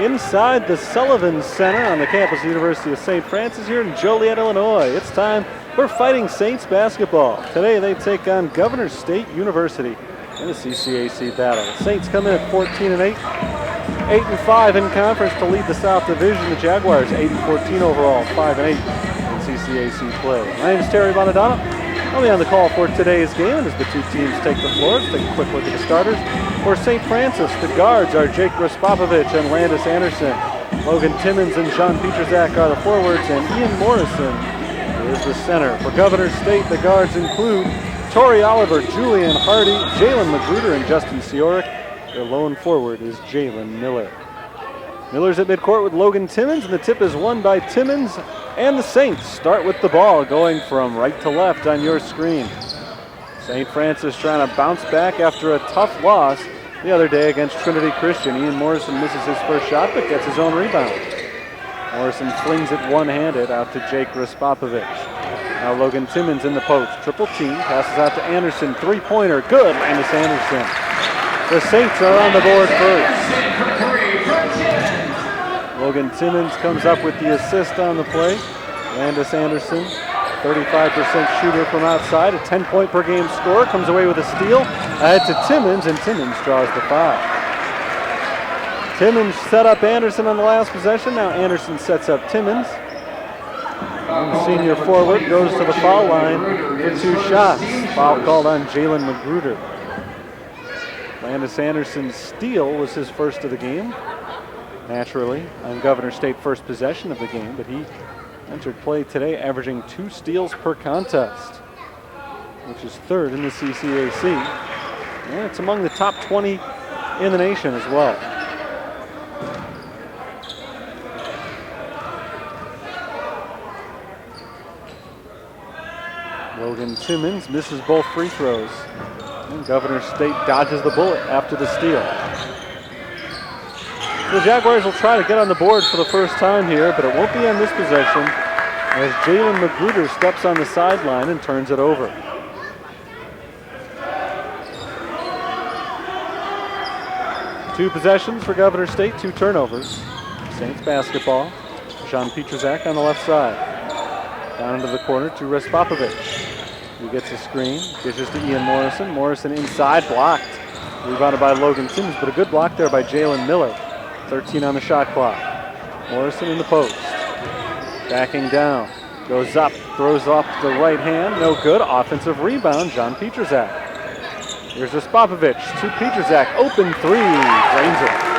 inside the Sullivan Center on the campus of the University of St. Francis here in Joliet, Illinois. It's time for Fighting Saints basketball. Today they take on Governor State University in a CCAC battle. The Saints come in at 14-8, 8-5 in conference to lead the South Division. The Jaguars 8-14 overall, 5-8 in CCAC play. My name is Terry Bonadonna. I'll be on the call for today's game as the two teams take the floor. Let's take a quick look at the starters. For St. Francis, the guards are Jake Raspopovich and Landis Anderson. Logan Timmons and Sean Pietrzak are the forwards, and Ian Morrison is the center. For Governor State, the guards include Tori Oliver, Julian Hardy, Jalen Magruder, and Justin Siorik. Their lone forward is Jalen Miller. Miller's at midcourt with Logan Timmons, and the tip is won by Timmons. And the Saints start with the ball going from right to left on your screen. St. Francis trying to bounce back after a tough loss the other day against Trinity Christian. Ian Morrison misses his first shot but gets his own rebound. Morrison flings it one-handed out to Jake Raspopovich. Now Logan Timmons in the post. Triple team, passes out to Anderson. Three-pointer, good, Landis Anderson. The Saints are on the board first. Logan Timmons comes up with the assist on the play. Landis Anderson, 35% shooter from outside, a 10-point per game scorer, comes away with a steal. Ahead to Timmons, and Timmons draws the foul. Timmons set up Anderson on the last possession. Now Anderson sets up Timmons. And the senior forward goes to the foul line for two shots. Foul called on Jalen Magruder. Landis Anderson's steal was his first of the game. Naturally, on Governor State first possession of the game, but he entered play today averaging 2 steals per contest, which is third in the CCAC. And it's among the top 20 in the nation as well. Logan Timmons misses both free throws, and Governor State dodges the bullet after the steal. The Jaguars will try to get on the board for the first time here, but it won't be on this possession as Jalen Magruder steps on the sideline and turns it over. Two possessions for Governor State, 2 turnovers. Saints basketball. Sean Pietrzak on the left side. Down into the corner to Raspopovich. He gets a screen, dishes to Ian Morrison. Morrison inside, blocked. Rebounded by Logan Timmons, but a good block there by Jalen Miller. 13 on the shot clock. Morrison in the post. Backing down. Goes up, throws off the right hand. No good. Offensive rebound, John Pietrzak. Here's Raspopovich to Pietrzak. Open three. Drains it.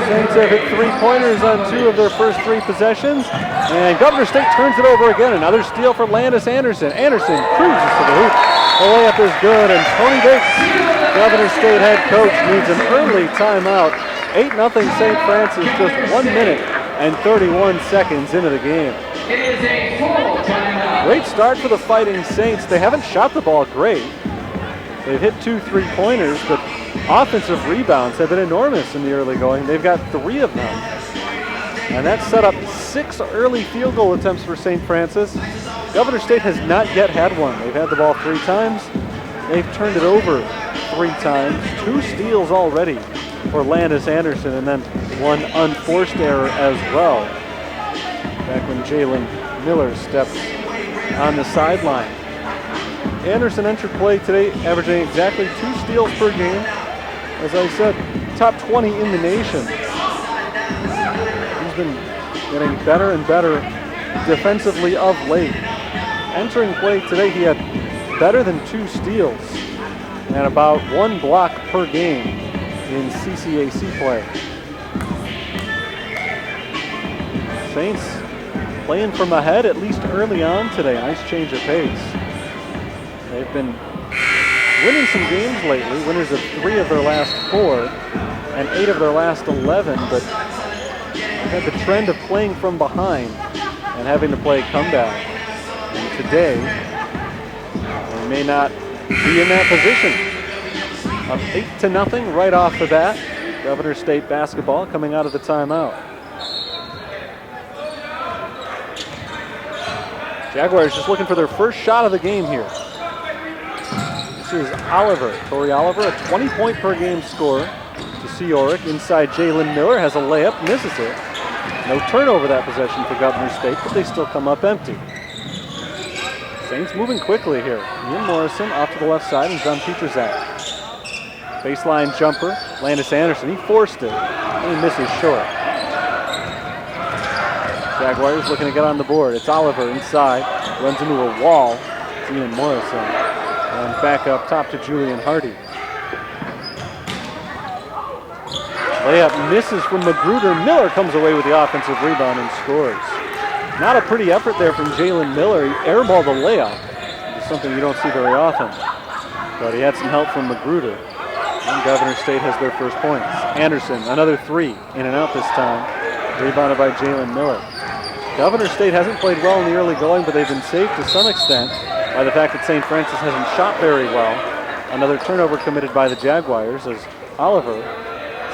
Saints have hit 3-pointers on 2 of their first 3 possessions. And Governor State turns it over again. Another steal for Landis Anderson. Anderson cruises to the hoop. The layup is good, and Tony Bates, Governor State head coach, needs an early timeout. 8-0 St. Francis, just 1 minute and 31 seconds into the game. It is a full timeout. Great start for the Fighting Saints. They haven't shot the ball great. They've hit 2 3-pointers, but offensive rebounds have been enormous in the early going. They've got 3 of them. And that set up 6 early field goal attempts for St. Francis. Governor State has not yet had one. They've had the ball 3 times. They've turned it over 3 times. 2 steals already for Landis Anderson, and then 1 unforced error as well. Back when Jalen Miller stepped on the sideline. Anderson entered play today averaging exactly 2 steals per game. As I said, top 20 in the nation. He's been getting better and better defensively of late. Entering play today, he had better than 2 steals and about 1 block per game in CCAC play. Saints playing from ahead, at least early on today. Nice change of pace. They've been winning some games lately, winners of 3 of their last 4 and 8 of their last 11, but they've had the trend of playing from behind and having to play comeback. And today, they may not be in that position. Up 8-0 right off the bat. Governor State basketball coming out of the timeout. Jaguars just looking for their first shot of the game here. This is Oliver, Tori Oliver, a 20-point per game scorer. To Seoric, inside Jalen Miller, has a layup, misses it. No turnover that possession for Governor State, but they still come up empty. Saints moving quickly here. Ian Morrison off to the left side and John Pietrzak. Baseline jumper, Landis Anderson, he forced it, and he misses short. Jaguars looking to get on the board. It's Oliver inside, runs into a wall. It's Ian Morrison. And back up top to Julian Hardy. Layup misses from Magruder. Miller comes away with the offensive rebound and scores. Not a pretty effort there from Jalen Miller. He airballed the layup. It's something you don't see very often. But he had some help from Magruder. And Governor State has their first points. Anderson, another three, in and out this time. Rebounded by Jalen Miller. Governor State hasn't played well in the early going, but they've been saved to some extent by the fact that St. Francis hasn't shot very well. Another turnover committed by the Jaguars as Oliver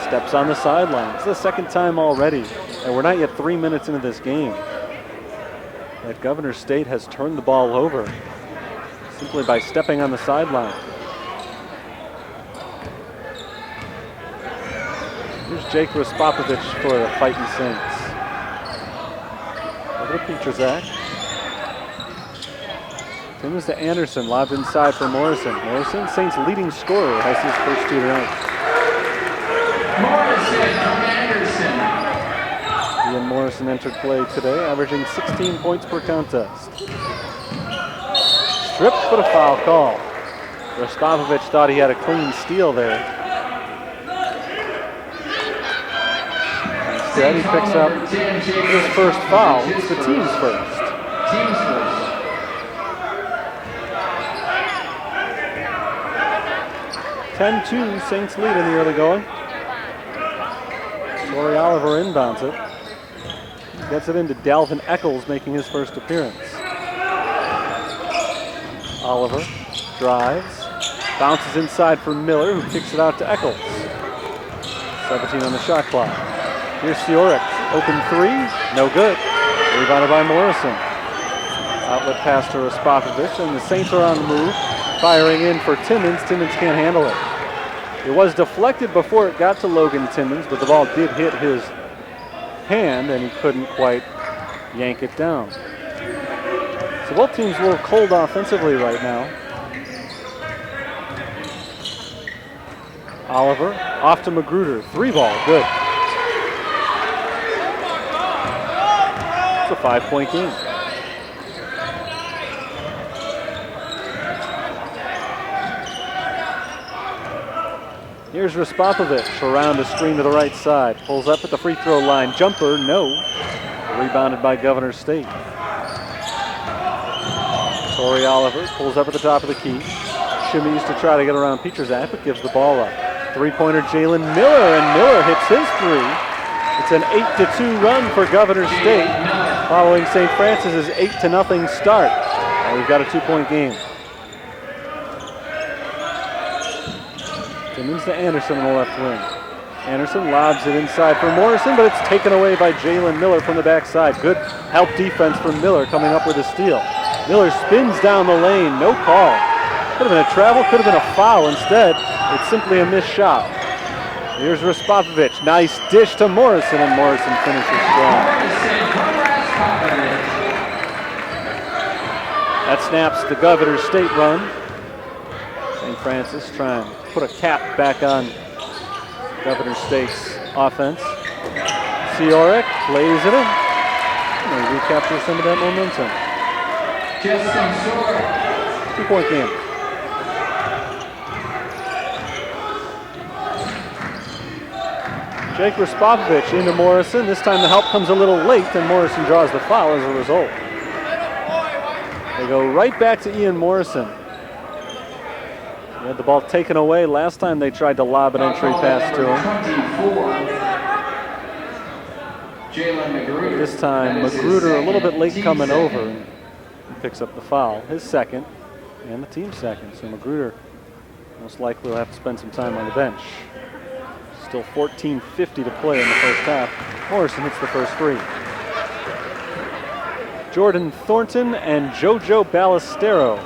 steps on the sideline. It's the second time already, and we're not yet 3 minutes into this game, that Governor State has turned the ball over simply by stepping on the sideline. Here's Jake Raspopovich for the Fighting Saints. Over to Pietrzak. Timmons to Anderson, lobbed inside for Morrison. Morrison, Saints' leading scorer, has his first two tonight. Morrison from Anderson. Ian Morrison entered play today, averaging 16 points per contest. Stripped, but a foul call. Raspopovich thought he had a clean steal there. Instead, he picks up his first foul. It's the team's first. Team's first. 10-2, Saints lead in the early going. Corey Oliver inbounds it. Gets it into Dalvin Eccles, making his first appearance. Oliver drives, bounces inside for Miller, who kicks it out to Eccles. 17 on the shot clock. Here's Seoric, open three, no good. Rebounded by Morrison. Outlet pass to Raspopovich, and the Saints are on the move, firing in for Timmons. Timmons can't handle it. It was deflected before it got to Logan Timmons, but the ball did hit his hand, and he couldn't quite yank it down. So both teams a little cold offensively right now. Oliver off to Magruder. Three ball, good. It's a 5-point game. Here's Raspopovich around a screen to the right side. Pulls up at the free throw line. Jumper, no. Rebounded by Governor State. Corey Oliver pulls up at the top of the key. Shimmies to try to get around Pietrzak, but gives the ball up. Three-pointer Jalen Miller, and Miller hits his three. It's an 8-2 run for Governor State, following St. Francis's 8-0 start. And we've got a 2-point game. Timmons to Anderson on the left wing. Anderson lobs it inside for Morrison, but it's taken away by Jalen Miller from the backside. Good help defense from Miller coming up with a steal. Miller spins down the lane, no call. Could have been a travel, could have been a foul. Instead, it's simply a missed shot. Here's Raspopovich, nice dish to Morrison, and Morrison finishes strong. That snaps the Governor State run. St. Francis trying to put a cap back on Governor State's offense. Seoric plays it in. And they recapture some of that momentum. Justin Short. 2-point game. Jake Raspopovich into Morrison. This time the help comes a little late, and Morrison draws the foul as a result. They go right back to Ian Morrison. He had the ball taken away last time they tried to lob an entry pass to him. This time Magruder a little bit late coming over and picks up the foul. His second and the team's second. So Magruder most likely will have to spend some time on the bench. Still 14:50 to play in the first half. Morrison hits the first free. Jordan Thornton and JoJo Ballestero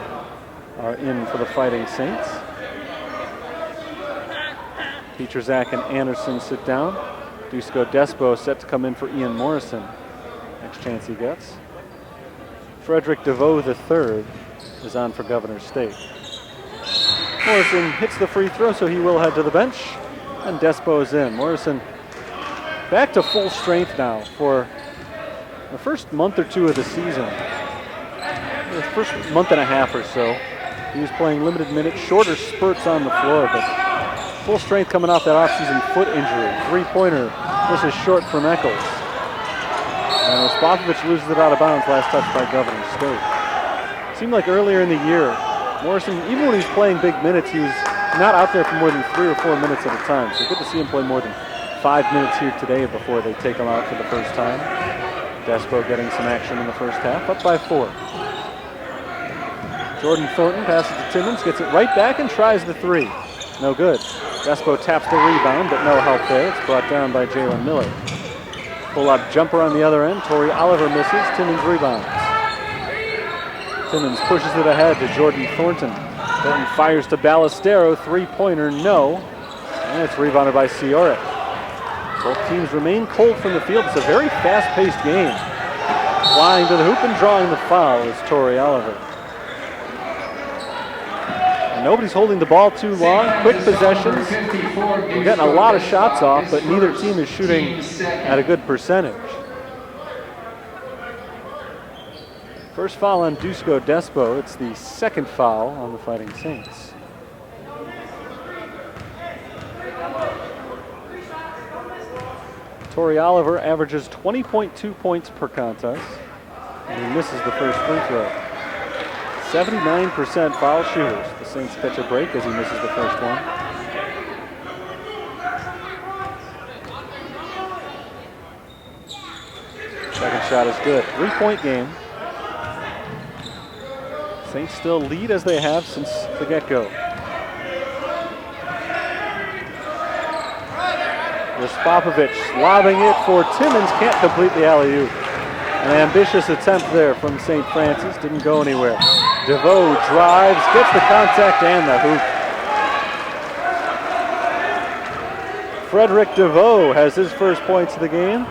are in for the Fighting Saints. Peterzak and Anderson sit down. Dusko Despo set to come in for Ian Morrison. Next chance he gets. Frederick DeVoe III is on for Governor State. Morrison hits the free throw, so he will head to the bench. And Despo is in. Morrison back to full strength now for the first month or two of the season. The first month and a half or so. He was playing limited minutes, shorter spurts on the floor, but full strength coming off that offseason foot injury. Three-pointer misses short from Eccles. And Respopovich loses it out of bounds, last touch by Governor State. Seemed like earlier in the year, Morrison, even when he was playing big minutes, he was not out there for more than 3 or 4 minutes at a time. So good to see him play more than 5 minutes here today before they take him out for the first time. Despo getting some action in the first half, up by 4. Jordan Thornton passes to Timmons, gets it right back and tries the 3. No good. Despo taps the rebound, but no help there. It's brought down by Jalen Miller. Pull-up jumper on the other end. Torrey Oliver misses. Timmons rebounds. Timmons pushes it ahead to Jordan Thornton. Thornton fires to Ballestero. Three-pointer, no. And it's rebounded by Cioric. Both teams remain cold from the field. It's a very fast-paced game. Flying to the hoop and drawing the foul is Torrey Oliver. Nobody's holding the ball too long. Quick possessions. We're getting a lot of shots off, but neither team is shooting at a good percentage. First foul on Dusko Despo. It's the second foul on the Fighting Saints. Torrey Oliver averages 20.2 points per contest, and he misses the first free throw. 79% foul shooters. The Saints catch a break as he misses the first one. Second shot is good. 3-point game. Saints still lead as they have since the get-go. Respopovich lobbing it for Timmons. Can't complete the alley-oop. An ambitious attempt there from St. Francis. Didn't go anywhere. DeVoe drives, gets the contact and the hoop. Frederick DeVoe has his first points of the game.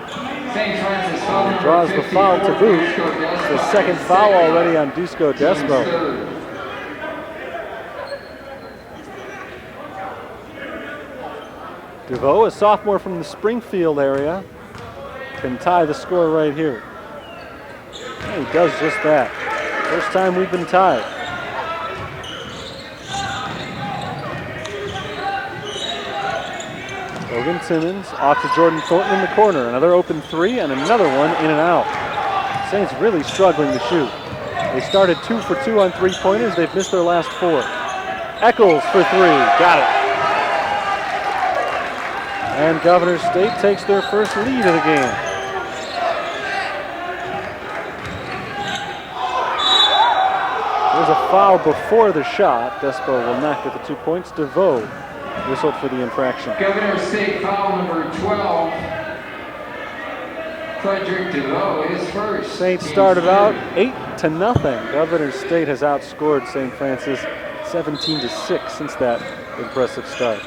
He draws the foul to boot. It's the second foul already on Dusko Despo. DeVoe, a sophomore from the Springfield area, can tie the score right here. And he does just that. First time we've been tied. Logan Timmons off to Jordan Thornton in the corner. Another open 3 and another one in and out. Saints really struggling to shoot. They started 2 for 2 on 3-pointers. They've missed their last 4. Eccles for 3. Got it. And Governor State takes their first lead of the game. There's a foul before the shot. Despo will not get the 2 points. DeVoe whistled for the infraction. Governor State foul number 12. Frederick DeVoe is first. Saints started out 8-0. Governor State has outscored St. Francis 17-6 since that impressive start.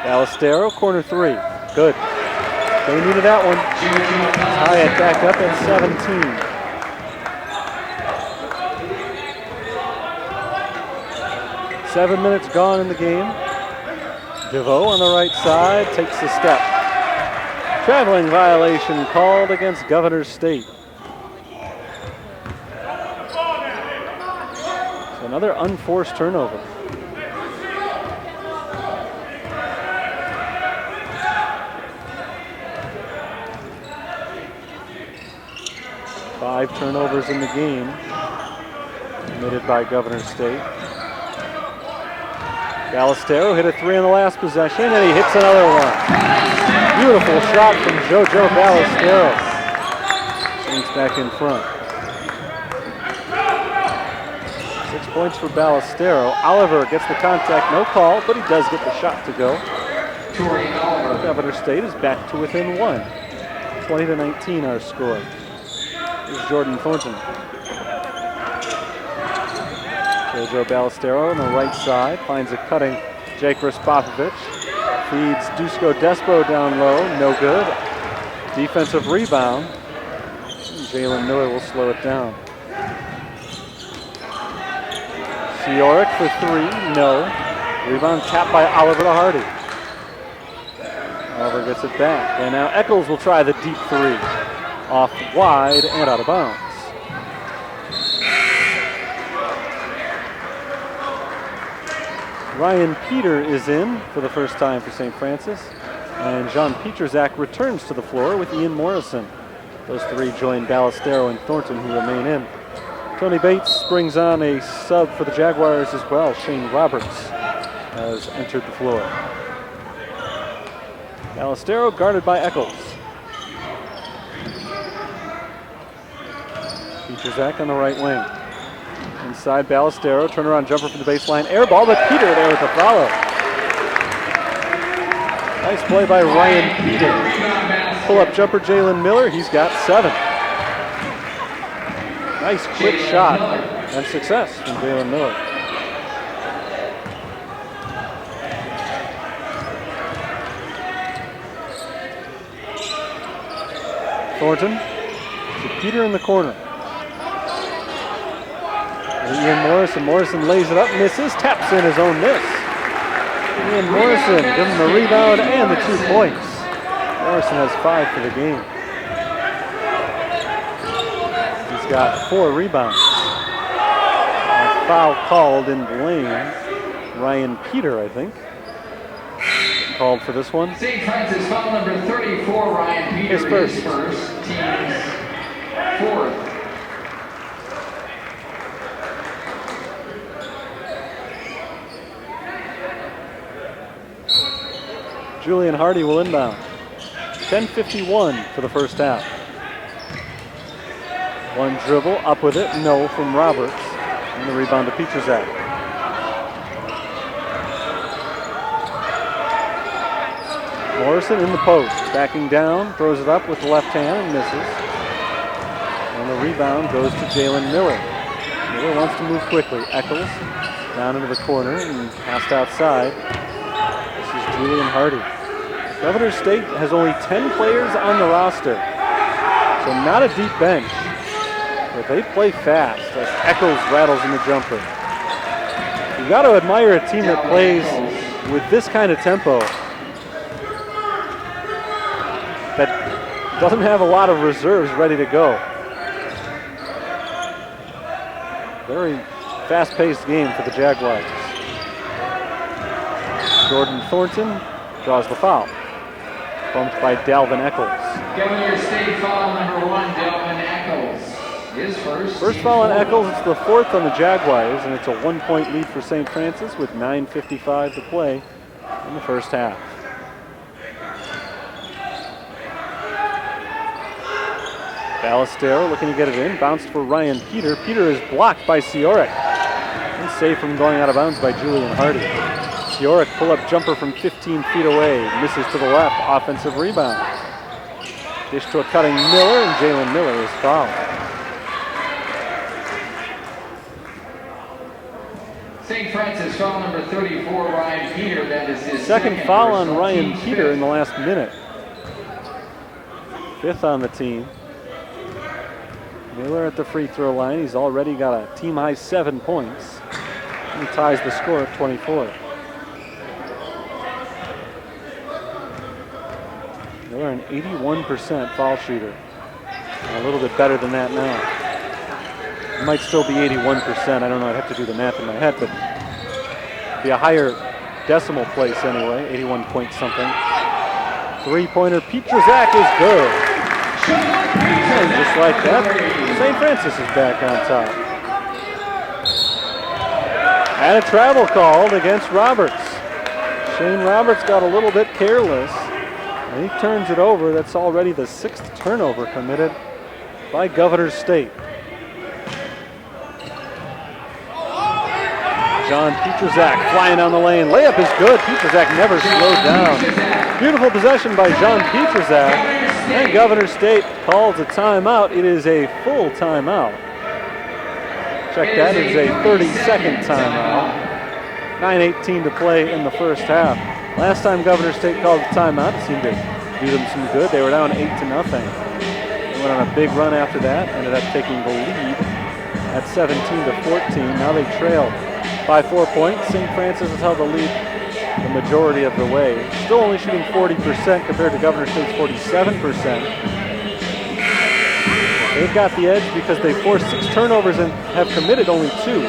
Ballestero, corner 3. Good. They needed that one. Tie it back up at 17. Seven minutes gone in the game. DeVoe on the right side takes the step. Traveling violation called against Governor State. So another unforced turnover. Five turnovers in the game committed by Governor State. Ballestero hit a 3 on the last possession, and he hits another one. Beautiful shot from JoJo Ballestero. Saints back in front. 6 points for Ballestero. Oliver gets the contact, no call, but he does get the shot to go. Governor State is back to within 1. 20-19 our score. Here's Jordan Thornton. JoJo Ballestero on the right side finds a cutting Jake Respopovich. feeds Dusko Despo down low, no good. Defensive rebound. Jalen Miller will slow it down. Seoric for three, no. Rebound tapped by Oliver to Hardy. Oliver gets it back, and now Eccles will try the deep three. Off wide and out of bounds. Ryan Peter is in for the first time for St. Francis, and John Pietrzak returns to the floor with Ian Morrison. Those three join Ballestero and Thornton, who remain in. Tony Bates brings on a sub for the Jaguars as well. Shane Roberts has entered the floor. Ballestero guarded by Eccles. Pietrzak on the right wing. Inside Ballestero, turnaround jumper from the baseline, air ball, but Peter there with the follow. Nice play by Ryan Peter. Pull-up jumper Jalen Miller, he's got 7. Nice quick shot and success from Jalen Miller. Thornton to Peter in the corner. Ian Morrison. Morrison lays it up, misses, taps in his own miss. Ian Morrison gives him the rebound and the 2 points. Morrison has 5 for the game. He's got 4 rebounds. A foul called in the lane. Ryan Peter, I think, called for this one. St. Francis foul number 34, Ryan Peter, his first. Team's 4th. Julian Hardy will inbound. 10:51 for the first half. One dribble, up with it, no from Roberts. And the rebound to Pietrzak. Morrison in the post, backing down, throws it up with the left hand and misses. And the rebound goes to Jalen Miller. Miller wants to move quickly. Eccles down into the corner and passed outside. This is Julian Hardy. Governor State has only 10 players on the roster, so not a deep bench, but they play fast as Eccles rattles in the jumper. You've got to admire a team that plays with this kind of tempo, that doesn't have a lot of reserves ready to go. Very fast-paced game for the Jaguars. Jordan Thornton draws the foul. Bumped by Dalvin Eccles. Governor State foul number 1, Dalvin Eccles. His first. First foul on Eccles, it's the 4th on the Jaguars, and it's a 1-point lead for St. Francis with 9:55 to play in the first half. Ballestero looking to get it in, bounced for Ryan Peter. Peter is blocked by Seoric and saved from going out of bounds by Julian Hardy. Seoric pull-up jumper from 15 feet away, misses to the left, offensive rebound. Dish to a cutting Miller, and Jalen Miller is fouled. St. Francis foul number 34, Ryan Peter. That is his Second foul on personal, Ryan team's Peter 5th. in the last minute. 5th on the team. Miller at the free throw line. He's already got a team-high 7 points. He ties the score at 24. Miller an 81% foul shooter. And a little bit better than that now. It might still be 81%. I don't know. I'd have to do the math in my head, but it'd be a higher decimal place anyway. 81 point something. Three-pointer Pietrzak is good. And just like that, St. Francis is back on top. And a travel called against Roberts. Shane Roberts got a little bit careless, and he turns it over. That's already the 6th turnover committed by Governor State. John Pietrzak flying down the lane. Layup is good. Pietrzak never slowed down. Beautiful possession by John Pietrzak. And Governor State calls a timeout. It is a full timeout. Check that, it is a 30-second timeout. 9:18 to play in the first half. Last time Governor State called a timeout, it seemed to do them some good. They were down 8-0. They went on a big run after that, ended up taking the lead at 17-14. Now they trail by 4 points. St. Francis has held the lead the majority of the way. Still only shooting 40% compared to Governor State's 47%. They've got the edge because they forced 6 turnovers and have committed only 2.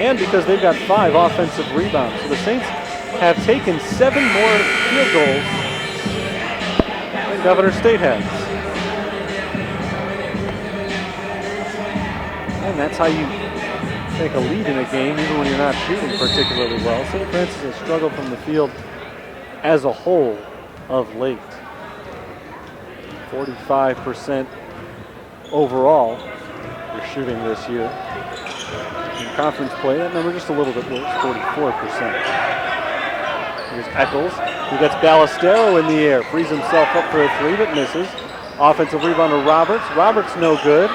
And because they've got 5 offensive rebounds. So the Saints have taken 7 more field goals than Governor State has. And that's how you take a lead in a game, even when you're not shooting particularly well. St. Francis has struggled from the field as a whole of late. 45% overall they're shooting this year. In conference play, that number just a little bit worse, 44%. Here's Eccles, who gets Ballestero in the air, frees himself up for a 3 but misses. Offensive rebound to Roberts. Roberts no good.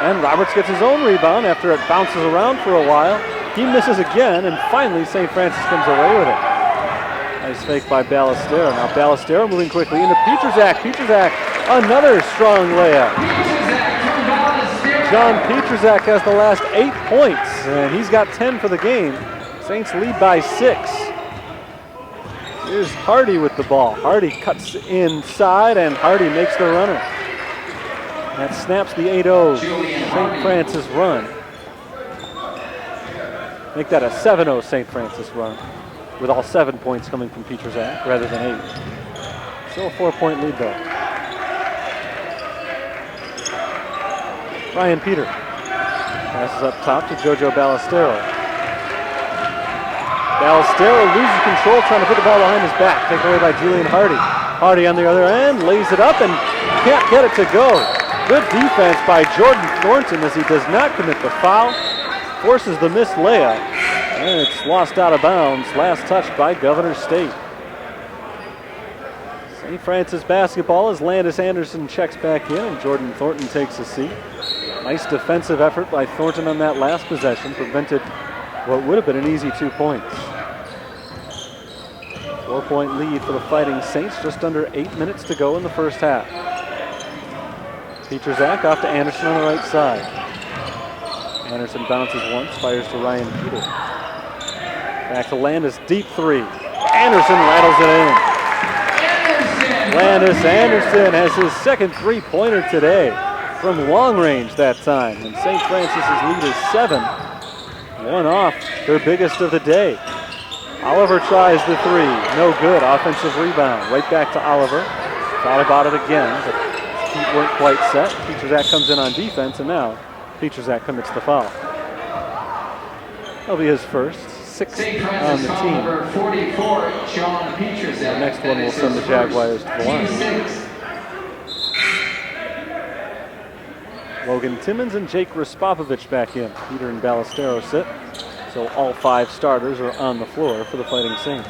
And Roberts gets his own rebound after it bounces around for a while. He misses again, and finally St. Francis comes away with it. Nice fake by Ballestero. Now Ballestero moving quickly into Pietrzak. Pietrzak, another strong layup. John Pietrzak has the last 8 points, and he's got 10 for the game. Saints lead by 6. Here's Hardy with the ball. Hardy cuts inside, and Hardy makes the runner. That snaps the 8-0 St. Francis run. Make that a 7-0 St. Francis run, with all 7 points coming from Pietrzak rather than 8. Still a 4-point lead though. Ryan Peter passes up top to Jojo Ballestero. Ballestero loses control, trying to put the ball behind his back. Taken away by Julian Hardy. Hardy on the other end, lays it up and can't get it to go. Good defense by Jordan Thornton as he does not commit the foul. Forces the missed layup, and it's lost out of bounds. Last touched by Governor State. St. Francis basketball as Landis Anderson checks back in and Jordan Thornton takes a seat. Nice defensive effort by Thornton on that last possession. Prevented what would have been an easy 2 points. 4-point lead for the Fighting Saints. Just under 8 minutes to go in the first half. Pietrzak off to Anderson on the right side. Anderson bounces once, fires to Ryan Peter. Back to Landis, deep 3. Anderson rattles it in. Landis Anderson has his second 3-pointer today from long range that time. And St. Francis' lead is 7. One off, their biggest of the day. Oliver tries the 3, no good. Offensive rebound, right back to Oliver. Thought about it again, but his feet weren't quite set. Pietrzak comes in on defense, and now Pietrzak commits the foul. That'll be his first, 6th on the team. Number 44, John Pietrzak. The next one will send the Jaguars to the line. Logan Timmons and Jake Raspopovich back in. Peter and Ballestero sit. So all 5 starters are on the floor for the Fighting Saints.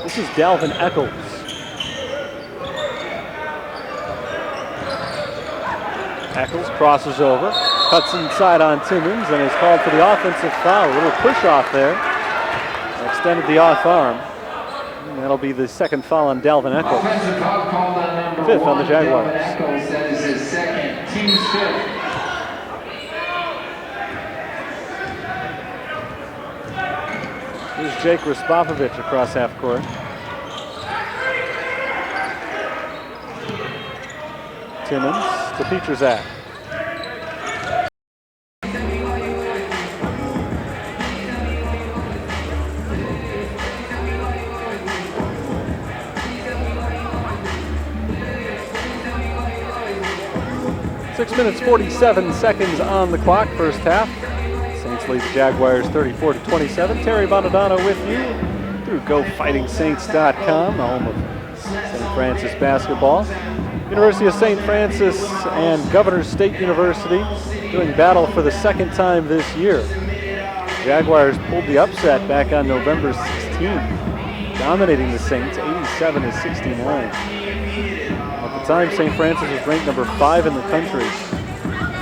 This is Dalvin Eccles. Eccles crosses over, cuts inside on Timmons, and is called for the offensive foul. A little push off there. Extended the off arm. And that'll be the second foul on Dalvin Eccles. Offensive foul called on number 5th 1, on the Jaguars. Dalvin Eccles. That is his second, team's 5th. Here's Jake Raspopovich across half court. Timmons to Pietrzak. 6 minutes, 47 seconds on the clock, first half. Saints lead the Jaguars 34-27. Terry Bonadonna with you through GoFightingSaints.com, the home of St. Francis basketball. University of St. Francis and Governor State University doing battle for the second time this year. Jaguars pulled the upset back on November 16th, dominating the Saints 87-69. At the time, St. Francis was ranked number 5 in the country.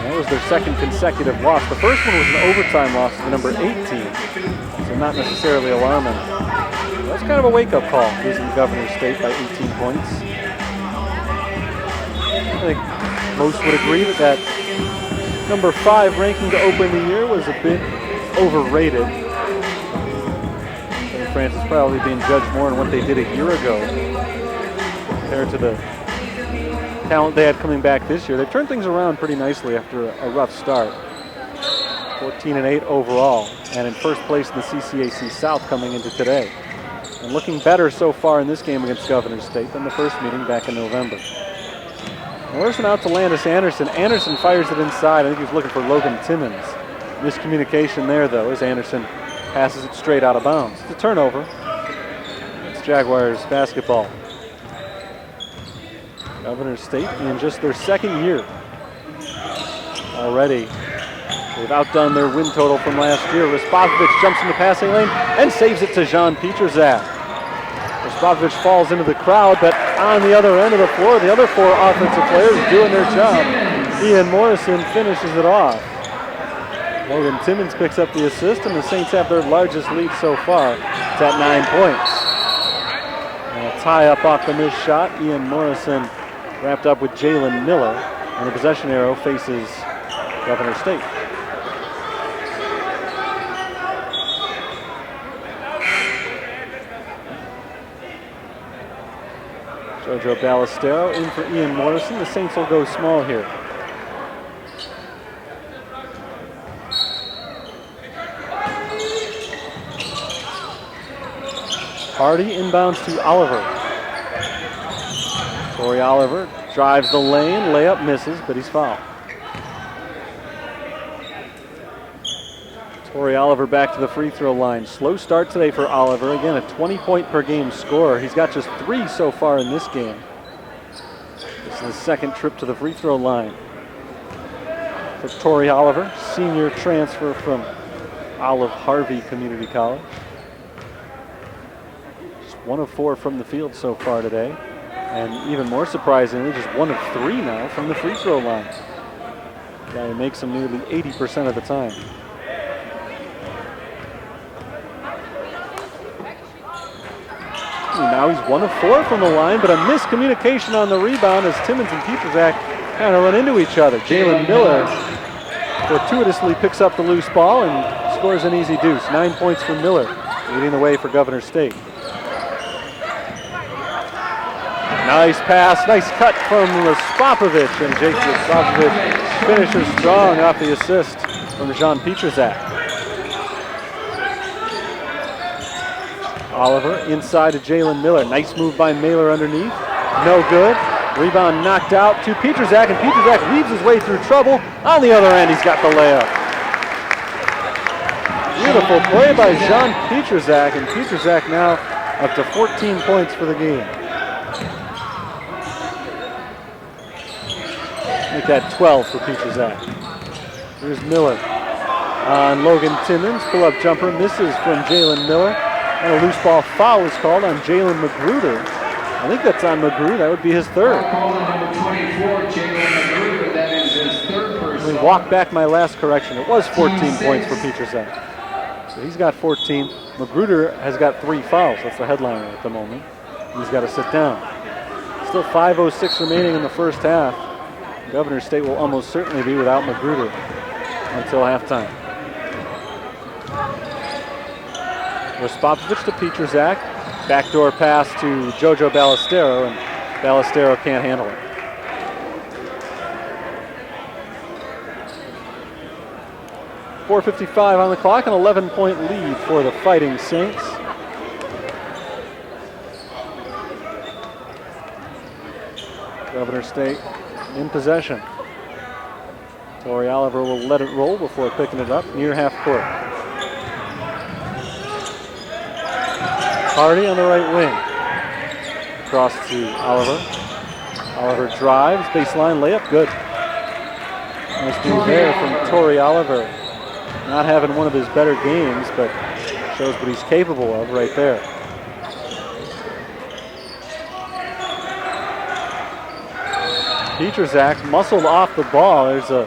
That was their second consecutive loss. The first one was an overtime loss to the number 18, so not necessarily alarming. That's kind of a wake-up call, losing Governor State by 18 points. I think most would agree that that number 5 ranking to open the year was a bit overrated. St. Francis probably being judged more on what they did a year ago compared to the talent they had coming back this year. They turned things around pretty nicely after a rough start. 14-8 overall, and in first place in the CCAC South coming into today. And looking better so far in this game against Governor State than the first meeting back in November. Morrison out to Landis Anderson. Anderson fires it inside. I think he was looking for Logan Timmons. Miscommunication there, though, as Anderson passes it straight out of bounds. It's a turnover. It's Jaguars basketball. Governor State in just their second year already. They've outdone their win total from last year. Respovic jumps in the passing lane and saves it to Jean Pietrzak. Respovic falls into the crowd, but on the other end of the floor, the other 4 offensive players doing their job. Ian Morrison finishes it off. Logan Timmons picks up the assist, and the Saints have their largest lead so far. It's at 9 points. And a tie up off the missed shot. Ian Morrison wrapped up with Jalen Miller, and the possession arrow faces Governor State. Jojo Ballestero in for Ian Morrison. The Saints will go small here. Hardy inbounds to Oliver. Corey Oliver drives the lane, layup misses, but he's fouled. Corey Oliver back to the free throw line. Slow start today for Oliver. Again, a 20-point per game scorer. He's got just 3 so far in this game. This is his second trip to the free throw line for Corey Oliver, senior transfer from Olive Harvey Community College. Just 1 of 4 from the field so far today. And even more surprisingly, just 1 of 3 now from the free throw line. Guy who makes them nearly 80% of the time. Now he's 1 of 4 from the line, but a miscommunication on the rebound as Timmons and Pietrzak kind of run into each other. Jalen Miller fortuitously picks up the loose ball and scores an easy deuce. 9 points for Miller, leading the way for Governor State. Nice pass, nice cut from Respovic, and Jake Respovic finishes strong off the assist from Jean Pietrzak. Oliver inside to Jalen Miller. Nice move by Mailer underneath. No good. Rebound knocked out to Pietrzak, and Pietrzak weaves his way through trouble. On the other end, he's got the layup. Beautiful play by Jean Pietrzak, and Pietrzak now up to 14 points for the game. Make that 12 for Pietrzak. Here's Miller on Logan Timmons. Pull-up jumper misses from Jalen Miller. And a loose ball foul is called on Jalen Magruder. I think that's on Magruder. That would be his 3rd. Number 24, Jalen Magruder. That is his 3rd personal. Let me walk back my last correction. It was 14 points for Pietrzak. So he's got 14. Magruder has got 3 fouls. That's the headliner at the moment. He's got to sit down. Still 5:06 remaining in the first half. Governor State will almost certainly be without Magruder until halftime. Respovic to Pietrzak. Backdoor pass to Jojo Ballestero, and Ballestero can't handle it. .455 on the clock, an 11-point lead for the Fighting Saints. Governor State in possession. Corey Oliver will let it roll before picking it up near half court. Hardy on the right wing. Across to Oliver. Oliver drives, baseline layup, good. Nice move there from Corey Oliver. Not having one of his better games, but shows what he's capable of right there. Pietrzak muscled off the ball. There's a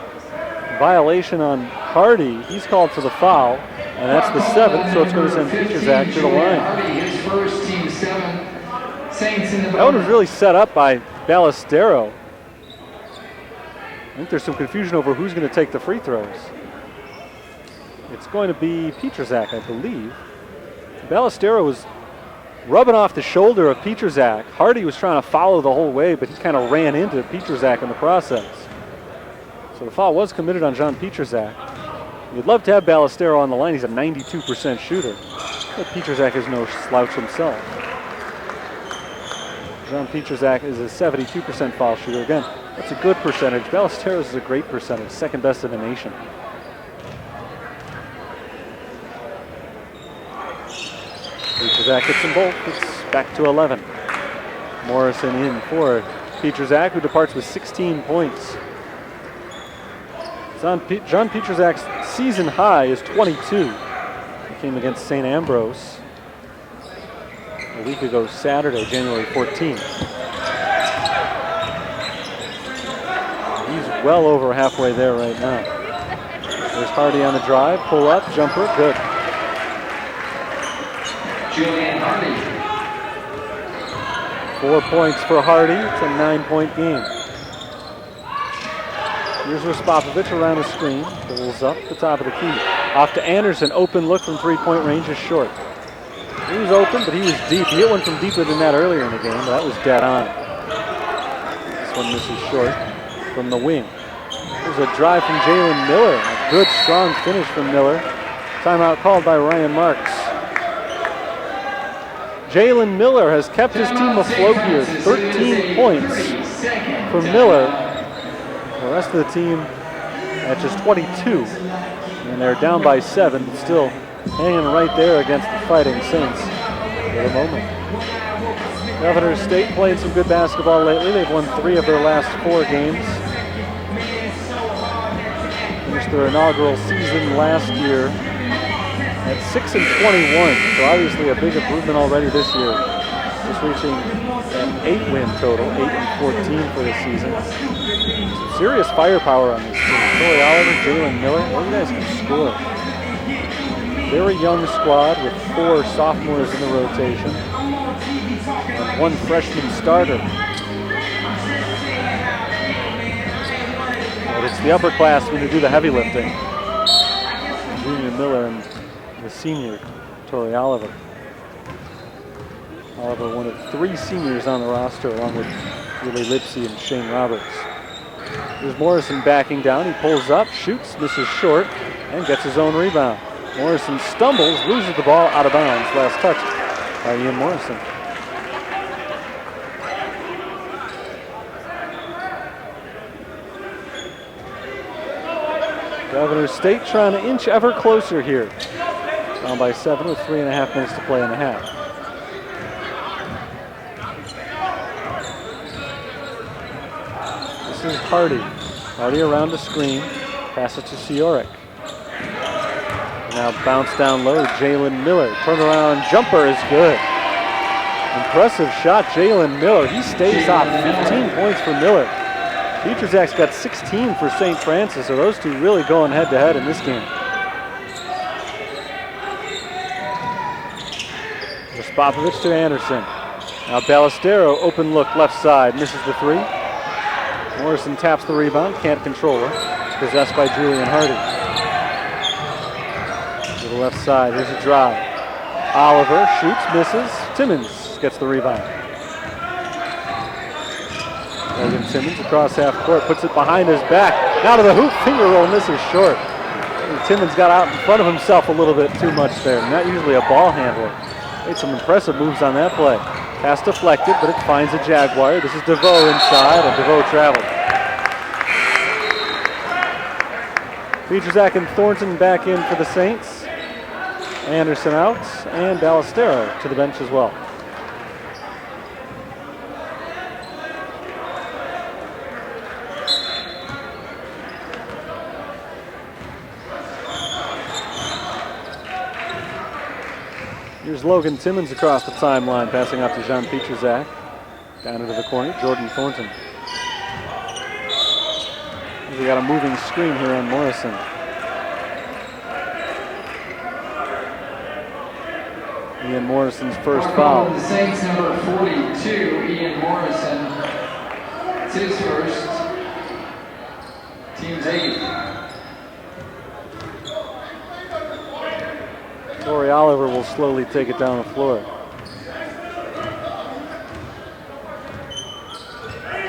violation on Hardy. He's called for the foul, and that's the 7th, so it's going to send Pietrzak to the line. Hardy, his first, team 7. Saints in the That one was really set up by Ballestero. I think there's some confusion over who's going to take the free throws. It's going to be Pietrzak, I believe. Ballestero was rubbing off the shoulder of Pietrzak. Hardy was trying to follow the whole way, but he kind of ran into Pietrzak in the process. So the foul was committed on John Pietrzak. You'd love to have Ballestero on the line. He's a 92% shooter. But Pietrzak is no slouch himself. John Pietrzak is a 72% foul shooter. Again, that's a good percentage. Ballesteros is a great percentage, second best in the nation. Pietrzak gets them both. It's back to 11. Morrison in for Pietrzak, who departs with 16 points. John Pietrzak's season high is 22. He came against St. Ambrose a week ago Saturday, January 14th. He's well over halfway there right now. There's Hardy on the drive, pull up, jumper, good. Julian Hardy. 4 points for Hardy. It's a 9-point game. Here's Raspopovic around the screen. Pulls up the top of the key. Off to Anderson. Open look from three-point range is short. He was open, but he was deep. He hit one from deeper than that earlier in the game, but that was dead on. This one misses short from the wing. There's a drive from Jalen Miller. A good, strong finish from Miller. Timeout called by Ryan Marks. Jalen Miller has kept his team afloat here. 13 points for Miller. The rest of the team at just 22. And they're down by 7, but still hanging right there against the Fighting Saints for the moment. Governor State played some good basketball lately. They've won 3 of their last 4 games. Finished their inaugural season last year at 6-21, so obviously a big improvement already this year. Just reaching an 8-win total, 8-14 for the season. Some serious firepower on this team. Corey Oliver, Jalen Miller, those guys can score. Very young squad with 4 sophomores in the rotation and 1 freshman starter. But it's the upperclassmen who do the heavy lifting. Junior Miller and the senior, Torrey Oliver. Oliver, one of 3 seniors on the roster, along with Willie Lipsy and Shane Roberts. There's Morrison backing down. He pulls up, shoots, misses short, and gets his own rebound. Morrison stumbles, loses the ball out of bounds. Last touch by Ian Morrison. Governor State trying to inch ever closer here. Down by 7 with 3.5 minutes to play in the half. This is Hardy. Hardy around the screen. Pass it to Siorik. Now bounce down low, Jalen Miller. Turnaround jumper is good. Impressive shot, Jalen Miller. He stays hot. 15 points for Miller. Pietrzak's got 16 for St. Francis, so those two really going head-to-head in this game. Raspopovic to Anderson. Now Ballestero, open look left side, misses the 3. Morrison taps the rebound, can't control her. It's possessed by Julian Hardy. To the left side, here's a drive. Oliver shoots, misses. Timmons gets the rebound. Logan Timmons across half court, puts it behind his back. Now to the hoop, finger roll, misses short. Timmons got out in front of himself a little bit too much there. Not usually a ball handler. Made some impressive moves on that play. Pass deflected, but it finds a Jaguar. This is DeVoe inside, and DeVoe traveled. Pietrzak and Thornton back in for the Saints. Anderson out, and Ballestero to the bench as well. Here's Logan Timmons across the timeline, passing out to Jean Pietrzak. Down into the corner, Jordan Thornton. We got a moving screen here on Morrison. Ian Morrison's first foul. The Saints number 42, Ian Morrison. It's his first. Team's 8th. Torrey Oliver will slowly take it down the floor.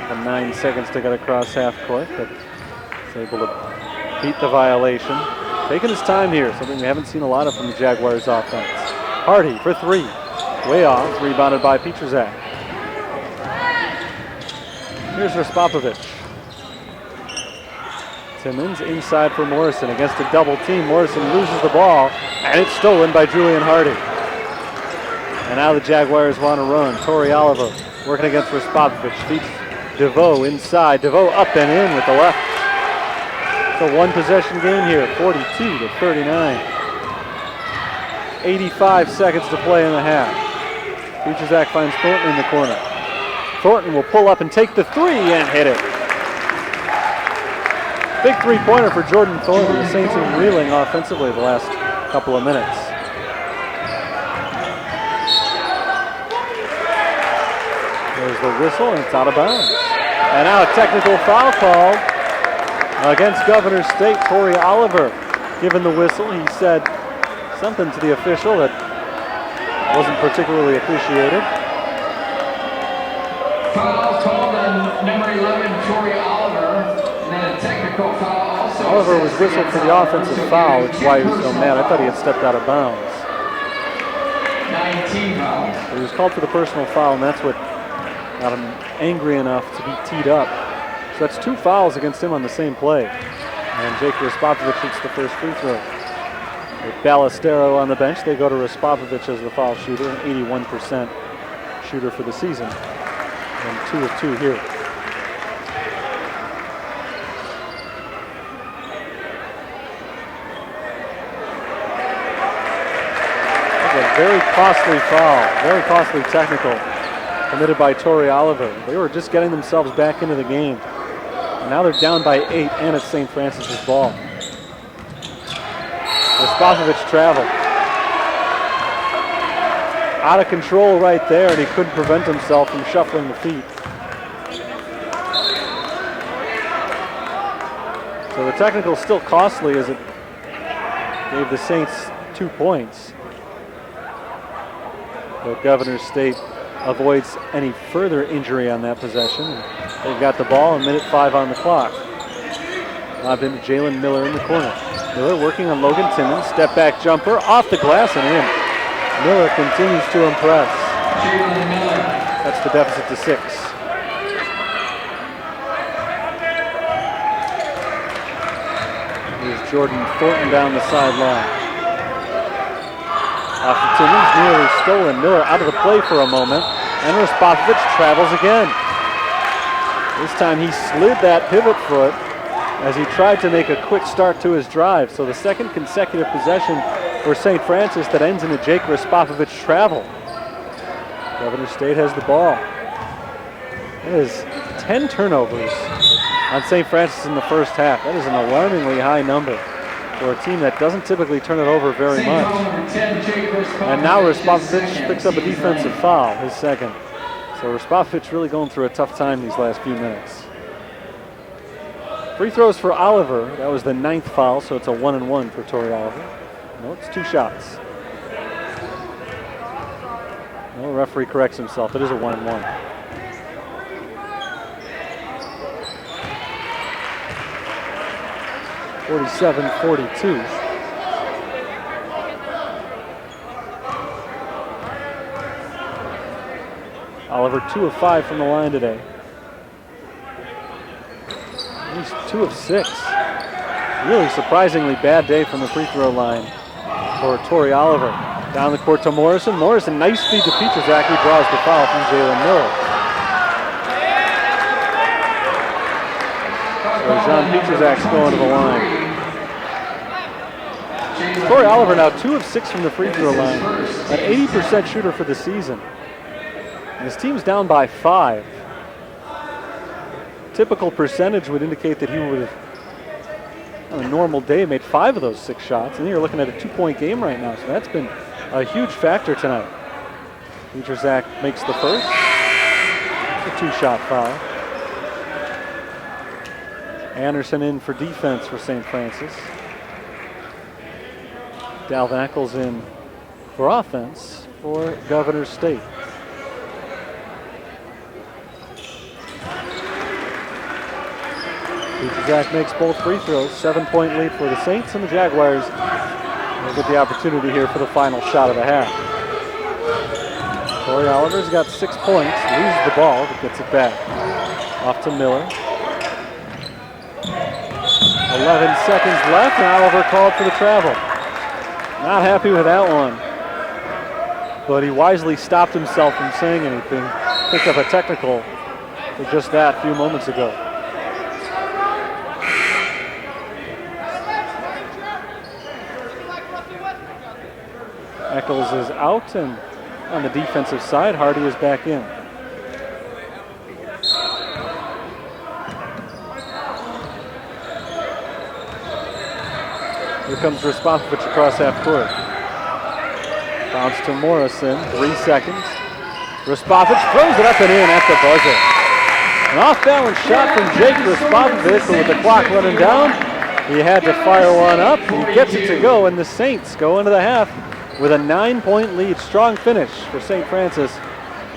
And 9 seconds to get across half court, but he's able to beat the violation. Taking his time here, something we haven't seen a lot of from the Jaguars offense. Hardy for 3. Way off, rebounded by Pietrzak. Here's Raspopovic. Timmons inside for Morrison against a double team. Morrison loses the ball, and it's stolen by Julian Hardy. And now the Jaguars want to run. Torrey Oliver working against Raspopovic. Feeds DeVoe inside. DeVoe up and in with the left. It's a one-possession game here, 42-39. 85 seconds to play in the half. Pietrzak finds Thornton in the corner. Thornton will pull up and take the 3 and hit it. Big three-pointer for Jordan Thornton. The Saints are reeling offensively the last couple of minutes. There's the whistle, and it's out of bounds. And now a technical foul call against Governor State. Torrey Oliver given the whistle. He said something to the official that wasn't particularly appreciated. Foul called on number 11, Torrey Oliver. And then a technical foul also. Oliver was whistled for the offensive foul, which is why he was so mad. I thought he had stepped out of bounds. 19 fouls. He was called for the personal foul, and that's what got him angry enough to be teed up. So that's 2 fouls against him on the same play. And Jake Raspopovic hits the first free throw. With Ballestero on the bench, they go to Raspopovic as the foul shooter, an 81% shooter for the season. And 2 of 2 here. That's a very costly foul, very costly technical committed by Torrey Oliver. They were just getting themselves back into the game. And now they're down by 8, and it's St. Francis's ball. Raspopovic traveled. Out of control right there, and he couldn't prevent himself from shuffling the feet. So the technical still costly as it gave the Saints 2 points. But Governor State avoids any further injury on that possession. They've got the ball, and minute 5 on the clock. Lobbed into Jalen Miller in the corner. Miller working on Logan Timmons. Step back jumper off the glass and in. Miller continues to impress. Jalen Miller. That's the deficit to 6. Here's Jordan Thornton down the sideline. Off of Timmons, nearly stolen. Miller out of the play for a moment. And Raspopovic travels again. This time he slid that pivot foot as he tried to make a quick start to his drive. So the second consecutive possession for St. Francis that ends in a Jake Raspopovic travel. Governor State has the ball. It is 10 turnovers on St. Francis in the first half. That is an alarmingly high number for a team that doesn't typically turn it over very much. And now Raspopovic picks up a defensive foul, his second. So Raspopovic really going through a tough time these last few minutes. Free throws for Oliver. That was the 9th foul, so it's a 1-and-1 for Torrey Oliver. No, it's 2 shots. No, referee corrects himself. It is a 1-and-1. (47-42). Oliver 2 of 5 from the line today. He's 2 of 6. Really surprisingly bad day from the free throw line for Torrey Oliver. Down the court to Morrison. Morrison, nice feed to Pietrzak, who draws the foul from Jalen Miller. So John Pietrzak's going to the line. Torrey Oliver now 2 of 6 from the free throw line. An 80% shooter for the season. And his team's down by 5. Typical percentage would indicate that he would have on a normal day made 5 of those 6 shots, and then you're looking at a 2-point game right now, so that's been a huge factor tonight. Zach makes the first, a 2-shot foul. Anderson in for defense for St. Francis. Dalvin Eccles in for offense for Governor State. Zach makes both free throws. 7-point lead for the Saints, and the Jaguars will get the opportunity here for the final shot of the half. Corey Oliver's got 6 points, loses the ball, but gets it back. Off to Miller. 11 seconds left, and Oliver called for the travel. Not happy with that one. But he wisely stopped himself from saying anything. Picked up a technical for just that a few moments ago. Eccles is out, and on the defensive side, Hardy is back in. Here comes Respovich across half court. Bounce to Morrison, 3 seconds. Respovich throws it up and in at the buzzer. An off-balance shot from Jake Respovich, but with the clock running down, he had to fire one up. He gets it to go, and the Saints go into the half with a 9-point lead. Strong finish for St. Francis.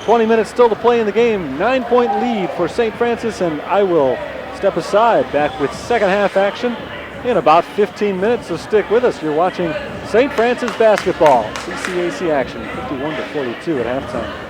20 minutes still to play in the game. 9-point lead for St. Francis, and I will step aside. Back with second half action in about 15 minutes, so stick with us. You're watching St. Francis basketball. CCAC action, 51-42 at halftime.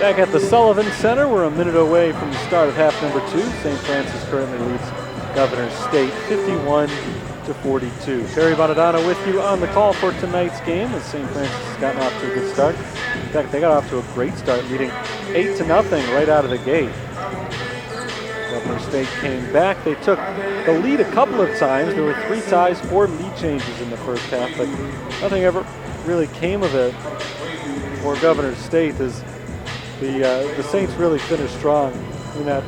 Back at the Sullivan Center, we're a minute away from the start of half number 2. St. Francis currently leads Governor State 51-42. Terry Bonadonna with you on the call for tonight's game as St. Francis has gotten off to a good start. In fact, they got off to a great start, leading 8-0 right out of the gate. Governor State came back. They took the lead a couple of times. There were 3 ties, 4 lead changes in the first half, but nothing ever really came of it for Governor State as the Saints really finished strong in that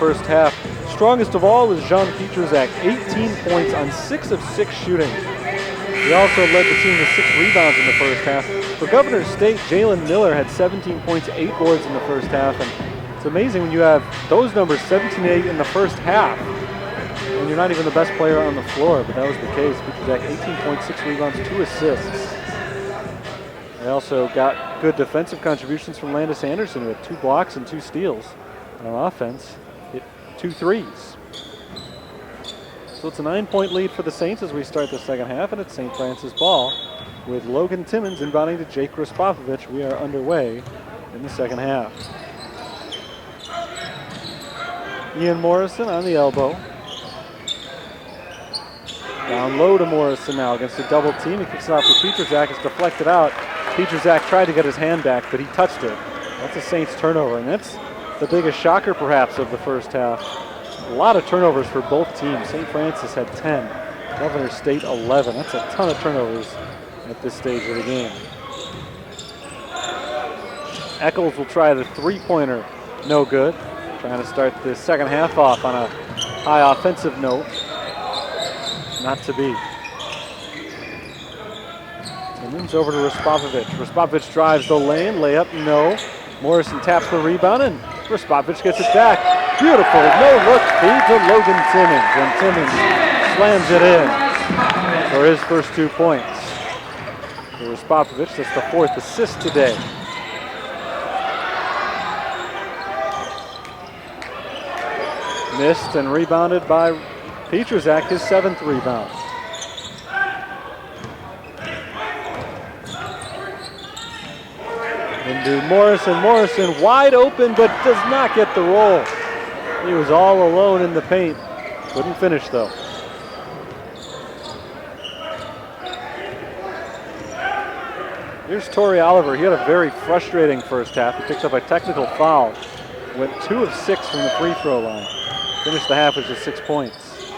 first half. Strongest of all was Jean Pietrzak, 18 points on 6 of 6 shooting. He also led the team to 6 rebounds in the first half. For Governor State, Jalen Miller had 17 points, 8 boards in the first half, and it's amazing when you have those numbers, 17-8 in the first half, and you're not even the best player on the floor, but that was the case. Pietrzak, 18 points, 6 rebounds, 2 assists. They also got good defensive contributions from Landis Anderson, who had 2 blocks and 2 steals. And on offense, hit 2 threes. So it's a 9-point lead for the Saints as we start the second half, and it's St. Francis ball with Logan Timmons inbounding to Jake Raspovich. We are underway in the second half. Ian Morrison on the elbow. Down low to Morrison now against a double team. He kicks it off to Pietrzak. It's deflected out. Pietrzak tried to get his hand back, but he touched it. That's a Saints turnover, and that's the biggest shocker perhaps of the first half. A lot of turnovers for both teams. St. Francis had 10, Governor State 11. That's a ton of turnovers at this stage of the game. Eccles will try the 3-pointer, no good. Trying to start the second half off on a high offensive note. Not to be. Timmons over to Raspovich. Raspovich drives the lane, layup, no. Morrison taps the rebound, and Raspovich gets it back. Beautiful, no-look feed to Logan Timmons, and Timmons slams it in for his first 2 points. For Raspovich, that's the 4th assist today. Missed and rebounded by Pietrzak, his 7th rebound. Into Morrison. Morrison wide open, but does not get the roll. He was all alone in the paint. Couldn't finish, though. Here's Torrey Oliver. He had a very frustrating first half. He picked up a technical foul. Went 2 of 6 from the free throw line. Finished the half with just 6 points.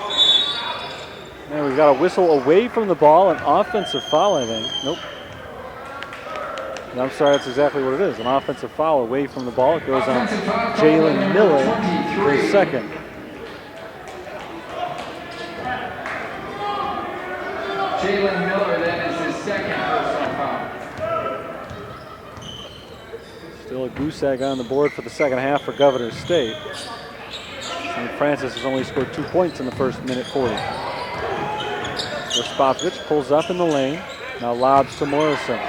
Now we've got a whistle away from the ball, an offensive foul, I think. Nope. I'm sorry, that's exactly what it is. An offensive foul away from the ball. It goes on Jalen Miller for his second. Jalen Miller, that is his second personal foul. Still a goose egg on the board for the second half for Governor State. St. Francis has only scored 2 points in the first minute 40. Raspovich pulls up in the lane. Now lobs to Morrison.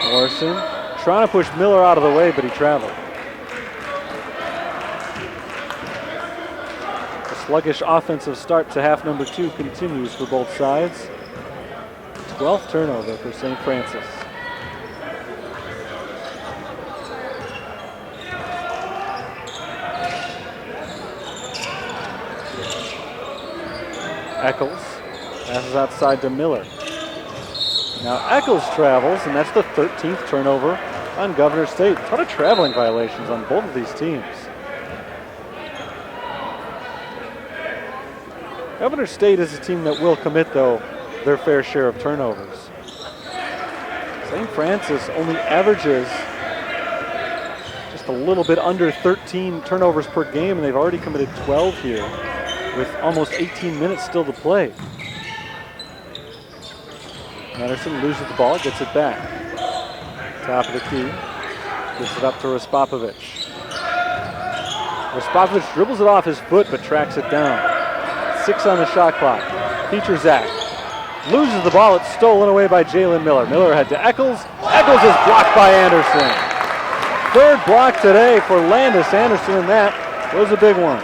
Morrison trying to push Miller out of the way, but he traveled. The sluggish offensive start to half number 2 continues for both sides. 12th turnover for St. Francis. Eccles passes outside to Miller. Now Eccles travels, and that's the 13th turnover on Governor State. A ton of traveling violations on both of these teams. Governor State is a team that will commit, though, their fair share of turnovers. St. Francis only averages just a little bit under 13 turnovers per game, and they've already committed 12 here with almost 18 minutes still to play. Anderson loses the ball, gets it back. Top of the key. Gets it up to Raspovich. Raspovich dribbles it off his foot but tracks it down. 6 on the shot clock. Pietrzak loses the ball. It's stolen away by Jalen Miller. Miller had to Eccles. Eccles is blocked by Anderson. 3rd block today for Landis Anderson, and that was a big one.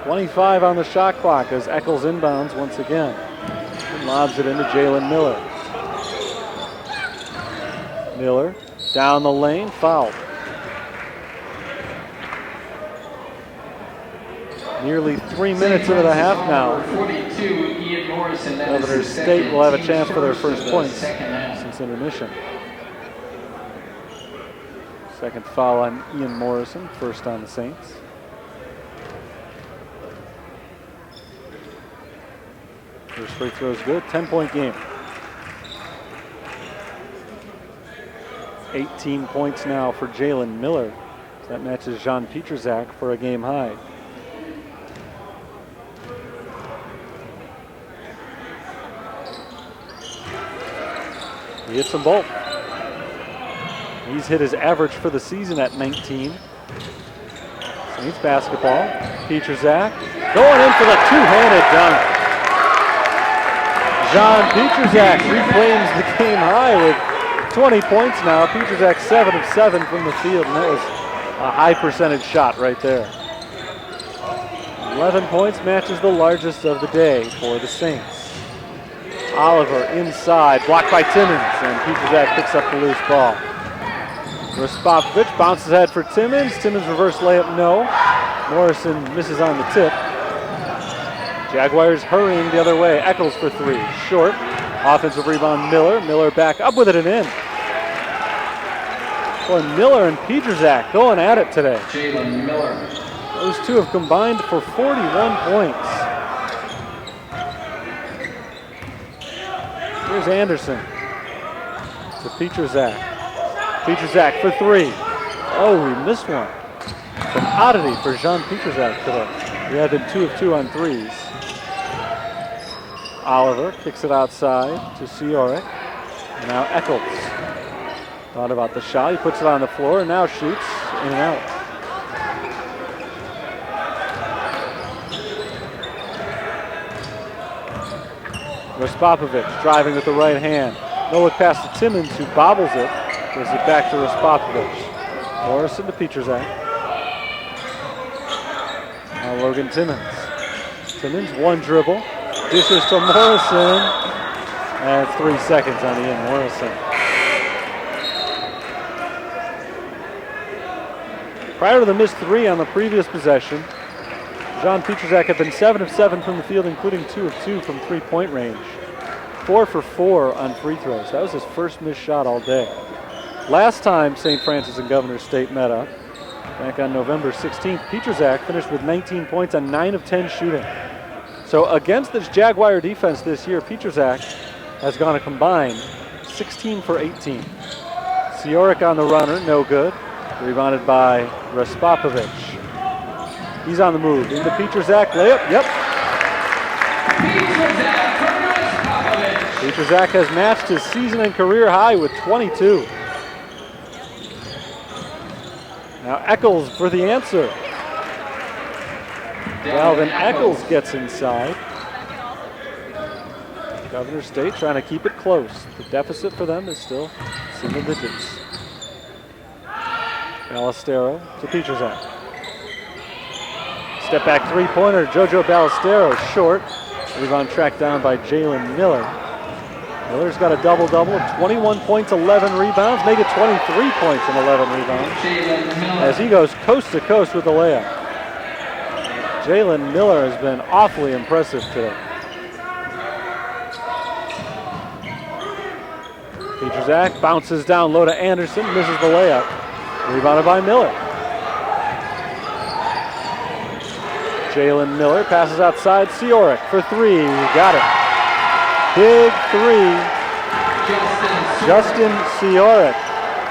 25 on the shot clock as Eccles inbounds once again. lobs it into Jalen Miller. Miller down the lane, fouled. Nearly 3 minutes into the half now. 42, Ian Morrison. Governor State will have a chance for their first points since intermission. Second foul on Ian Morrison, first on the Saints. First free throw is good, 10-point game. 18 points now for Jalen Miller. That matches Jean Pietrzak for a game high. He hits them both. He's hit his average for the season at 19. Saints basketball. Pietrzak going in for the two-handed dunk. Jean Pietrzak reclaims the game high with 20 points now. Pietrzak 7 of 7 from the field, and that was a high percentage shot right there. 11 points matches the largest of the day for the Saints. Oliver inside, blocked by Timmons, and Pietrzak picks up the loose ball. Raspopovic bounces ahead for Timmons. Timmons reverse layup, no. Morrison misses on the tip. Jaguars hurrying the other way. Eccles for three, short. Offensive rebound, Miller. Miller back up with it and in. Boy, Miller and Pietrzak going at it today. Jalen Miller. Those two have combined for 41 points. Here's Anderson to Pietrzak. Pietrzak for three. Oh, he missed one. An oddity for Jean Pietrzak today. He had been 2 of 2 on threes. Oliver kicks it outside to Siorik. And now Eccles. Thought about the shot. He puts it on the floor and now shoots in and out. Raspopovic driving with the right hand. No look pass to Timmons, who bobbles it. Gives it back to Raspopovic. Morrison to Pietrzak. Now Logan Timmons. Timmons, one dribble. Dishes to Morrison. And 3 seconds on the end. Morrison. Prior to the missed three on the previous possession, Jean Pietrzak had been 7 of 7 from the field, including 2 of 2 from three-point range. 4 for 4 on free throws. That was his first missed shot all day. Last time St. Francis and Governor State met up, back on November 16th, Pietrzak finished with 19 points on 9 of 10 shooting. So against this Jaguar defense this year, Pietrzak has gone a combined 16 for 18. Siorik on the runner, no good. Rebounded by Raspopovic. He's on the move. Into Pietrzak, layup, yep. Pietrzak has matched his season and career high with 22. Now Eccles for the answer. Dalvin Eccles gets inside. Governor State trying to keep it close. The deficit for them is still single digits. Ballestero to Pietrzak. Step back three-pointer, JoJo Ballestero short. Rebound tracked down by Jalen Miller. Miller's got a double-double of 21 points, 11 rebounds, make it 23 points and 11 rebounds as he goes coast to coast with the layup. Jalen Miller has been awfully impressive today. Pietrzak bounces down low to Anderson, misses the layup. Rebounded by Miller. Jalen Miller passes outside. Siorik for three. Got it. Big three. Justin Siorik.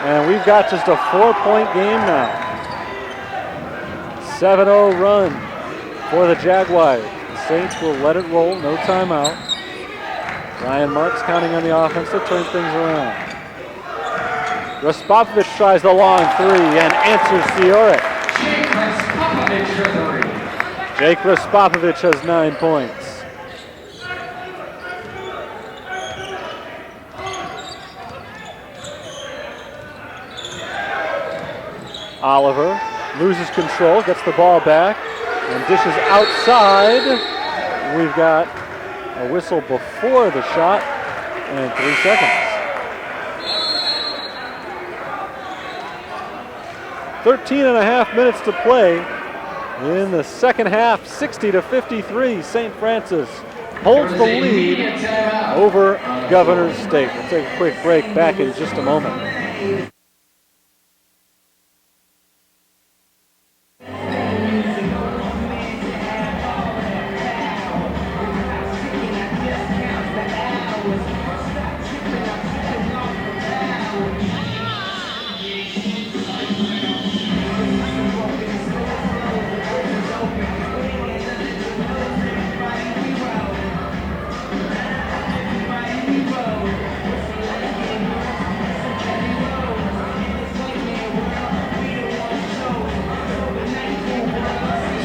And we've got just a 4-point game now. 7-0 run for the Jaguars. The Saints will let it roll. No timeout. Ryan Marks counting on the offense to turn things around. Raspopovic tries the long three and answers Siorik. Jake Raspopovic has 9 points. Oliver loses control, gets the ball back, and dishes outside. We've got a whistle before the shot, and 3 seconds. 13.5 minutes to play in the second half. 60-53. St. Francis holds the lead over Governors State. We'll take a quick break, back in just a moment.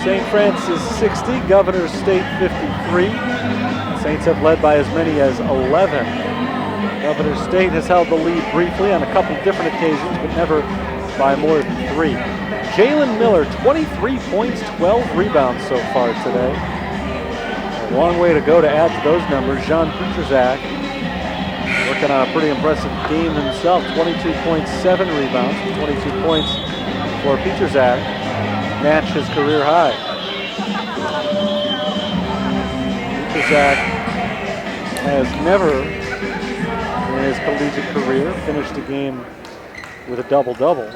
St. Francis 60, Governors State 53. Saints have led by as many as 11. Governors State has held the lead briefly on a couple different occasions, but never by more than 3. Jalen Miller, 23 points, 12 rebounds so far today. A long way to go to add to those numbers. Jean Petrzak working on a pretty impressive game himself. 22 points, 7 rebounds, 22 points for Petrzak. Match his career high. Petrzak has never in his collegiate career finished a game with a double-double.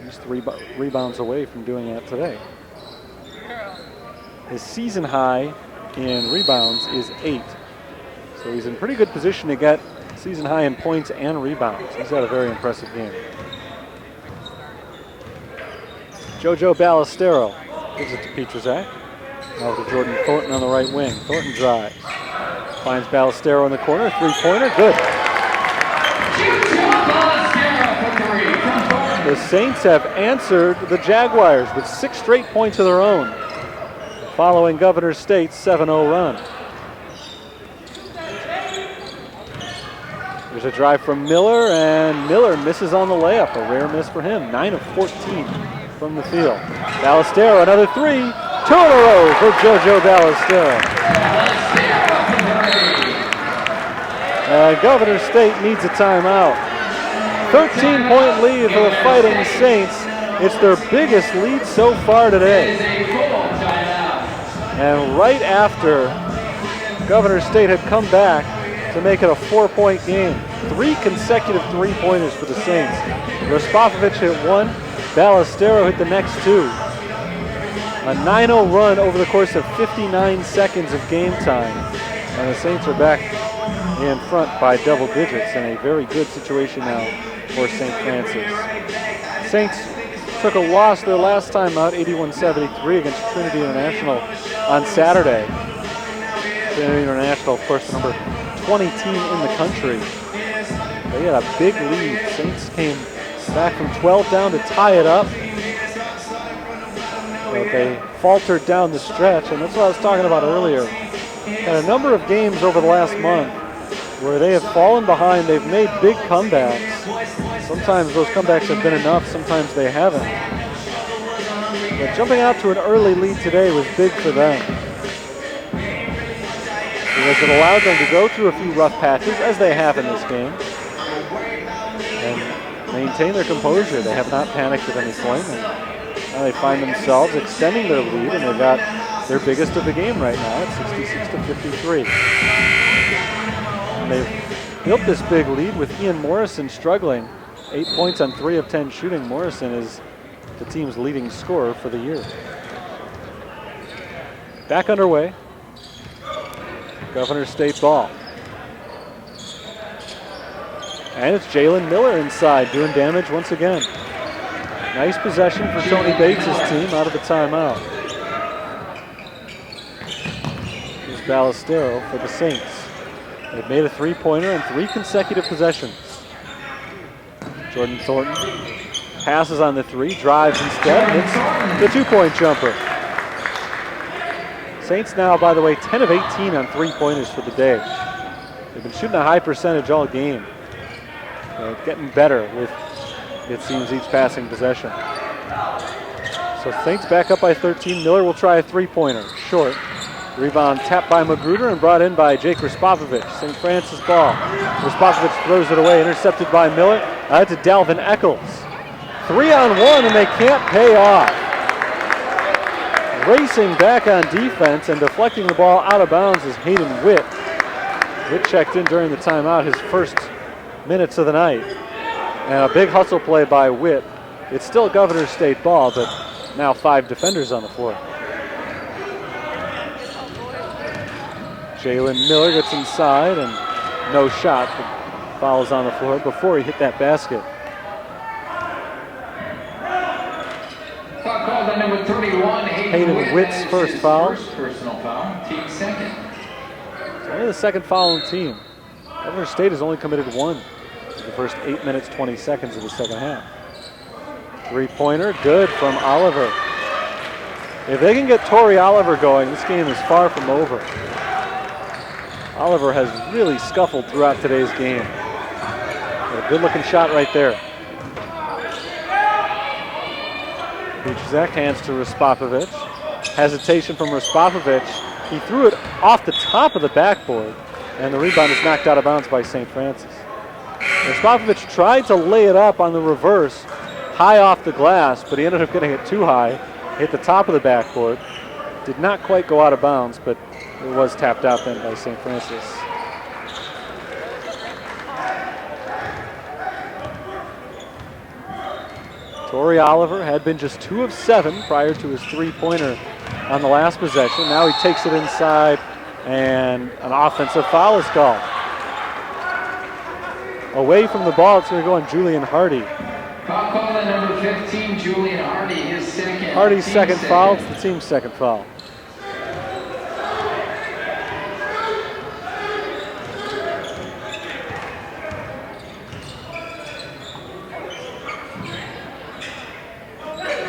He's 3 rebounds away from doing that today. His season high in rebounds is 8. So he's in pretty good position to get season high in points and rebounds. He's had a very impressive game. JoJo Ballestero gives it to Petrzak. Now to Jordan Thornton on the right wing. Thornton drives. Finds Ballestero in the corner. 3-pointer. Good. The Saints have answered the Jaguars with 6 straight points of their own, following Governors State's 7-0 run. There's a drive from Miller, and Miller misses on the layup. A rare miss for him. 9 of 14 from the field. Ballestero, another 3. 2 in a row for JoJo Ballestero. Governors State needs a timeout. 13-point lead for the Fighting Saints. It's their biggest lead so far today. And right after Governors State had come back to make it a 4-point game. 3 consecutive 3-pointers for the Saints. Raspofovic hit 1. Ballestero hit the next 2. A 9-0 run over the course of 59 seconds of game time. And the Saints are back in front by double digits in a very good situation now for St. Francis. Saints took a loss their last time out, 81-73 against Trinity International on Saturday. Trinity International, of course, the number 20 team in the country. They had a big lead. Saints came back from 12 down to tie it up. But they faltered down the stretch, and that's what I was talking about earlier. Had a number of games over the last month where they have fallen behind. They've made big comebacks. Sometimes those comebacks have been enough, sometimes they haven't. But jumping out to an early lead today was big for them, because it allowed them to go through a few rough patches, as they have in this game, and maintain their composure. They have not panicked at any point, and now they find themselves extending their lead, and they've got their biggest of the game right now at 66-53. And they've built this big lead with Ian Morrison struggling. 8 points on 3 of 10 shooting. Morrison is the team's leading scorer for the year. Back underway. Governors State ball. And it's Jalen Miller inside doing damage once again. Nice possession for Tony Bates' team out of the timeout. Here's Ballestero for the Saints. They've made a 3-pointer in 3 consecutive possessions. Jordan Thornton passes on the 3, drives instead, hits the 2-point jumper. Saints now, by the way, 10 of 18 on 3-pointers for the day. They've been shooting a high percentage all game. Getting better with, it seems, each passing possession. So Saints back up by 13. Miller will try a 3-pointer, short. Rebound tapped by Magruder and brought in by Jake Raspopovich. St. Francis ball. Raspopovich throws it away, intercepted by Miller. Out to Dalvin Eccles. 3-on-1, and they can't pay off. Racing back on defense and deflecting the ball out of bounds is Hayden Witt. Witt checked in during the timeout, his first minutes of the night. And a big hustle play by Witt. It's still Governor State ball, but now 5 defenders on the floor. Jalen Miller gets inside and no shot. The foul is on the floor before he hit that basket. Foul called on number 31, Hayden Witt's first foul. First personal foul, team second. It's only the second foul on the team. Governor State has only committed 1 in the first 8 minutes, 20 seconds of the second half. Three-pointer, good from Oliver. If they can get Tori Oliver going, this game is far from over. Oliver has really scuffled throughout today's game. A good-looking shot right there. Pichuzak hands to Raspopovich. Hesitation from Raspopovich. He threw it off the top of the backboard, and the rebound is knocked out of bounds by St. Francis. Raspopovich tried to lay it up on the reverse, high off the glass, but he ended up getting it too high, hit the top of the backboard. Did not quite go out of bounds, but it was tapped out then by St. Francis. Tori Oliver had been just 2 of 7 prior to his three-pointer on the last possession. Now he takes it inside, and an offensive foul is called. Away from the ball, it's going to go on Julian Hardy. Foul called on number 15, Julian Hardy, his second. Hardy's second foul, it's the team's second foul.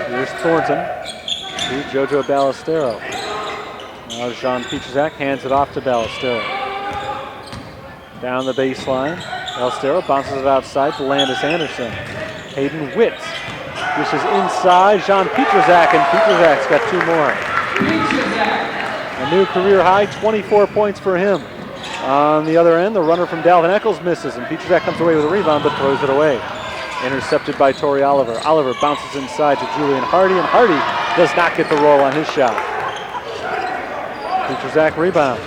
Here's Thornton to JoJo Ballestero. Now Jean Pichuzak hands it off to Ballestero. Down the baseline. Ballestero bounces it outside to Landis Anderson. Hayden Witt dishes inside. Jean Pichuzak, and Pichuzak's got 2 more. A new career high, 24 points for him. On the other end, the runner from Dalvin Eccles misses, and Pichuzak comes away with a rebound but throws it away. Intercepted by Tori Oliver. Oliver bounces inside to Julian Hardy, and Hardy does not get the roll on his shot. Pichuzak rebounds.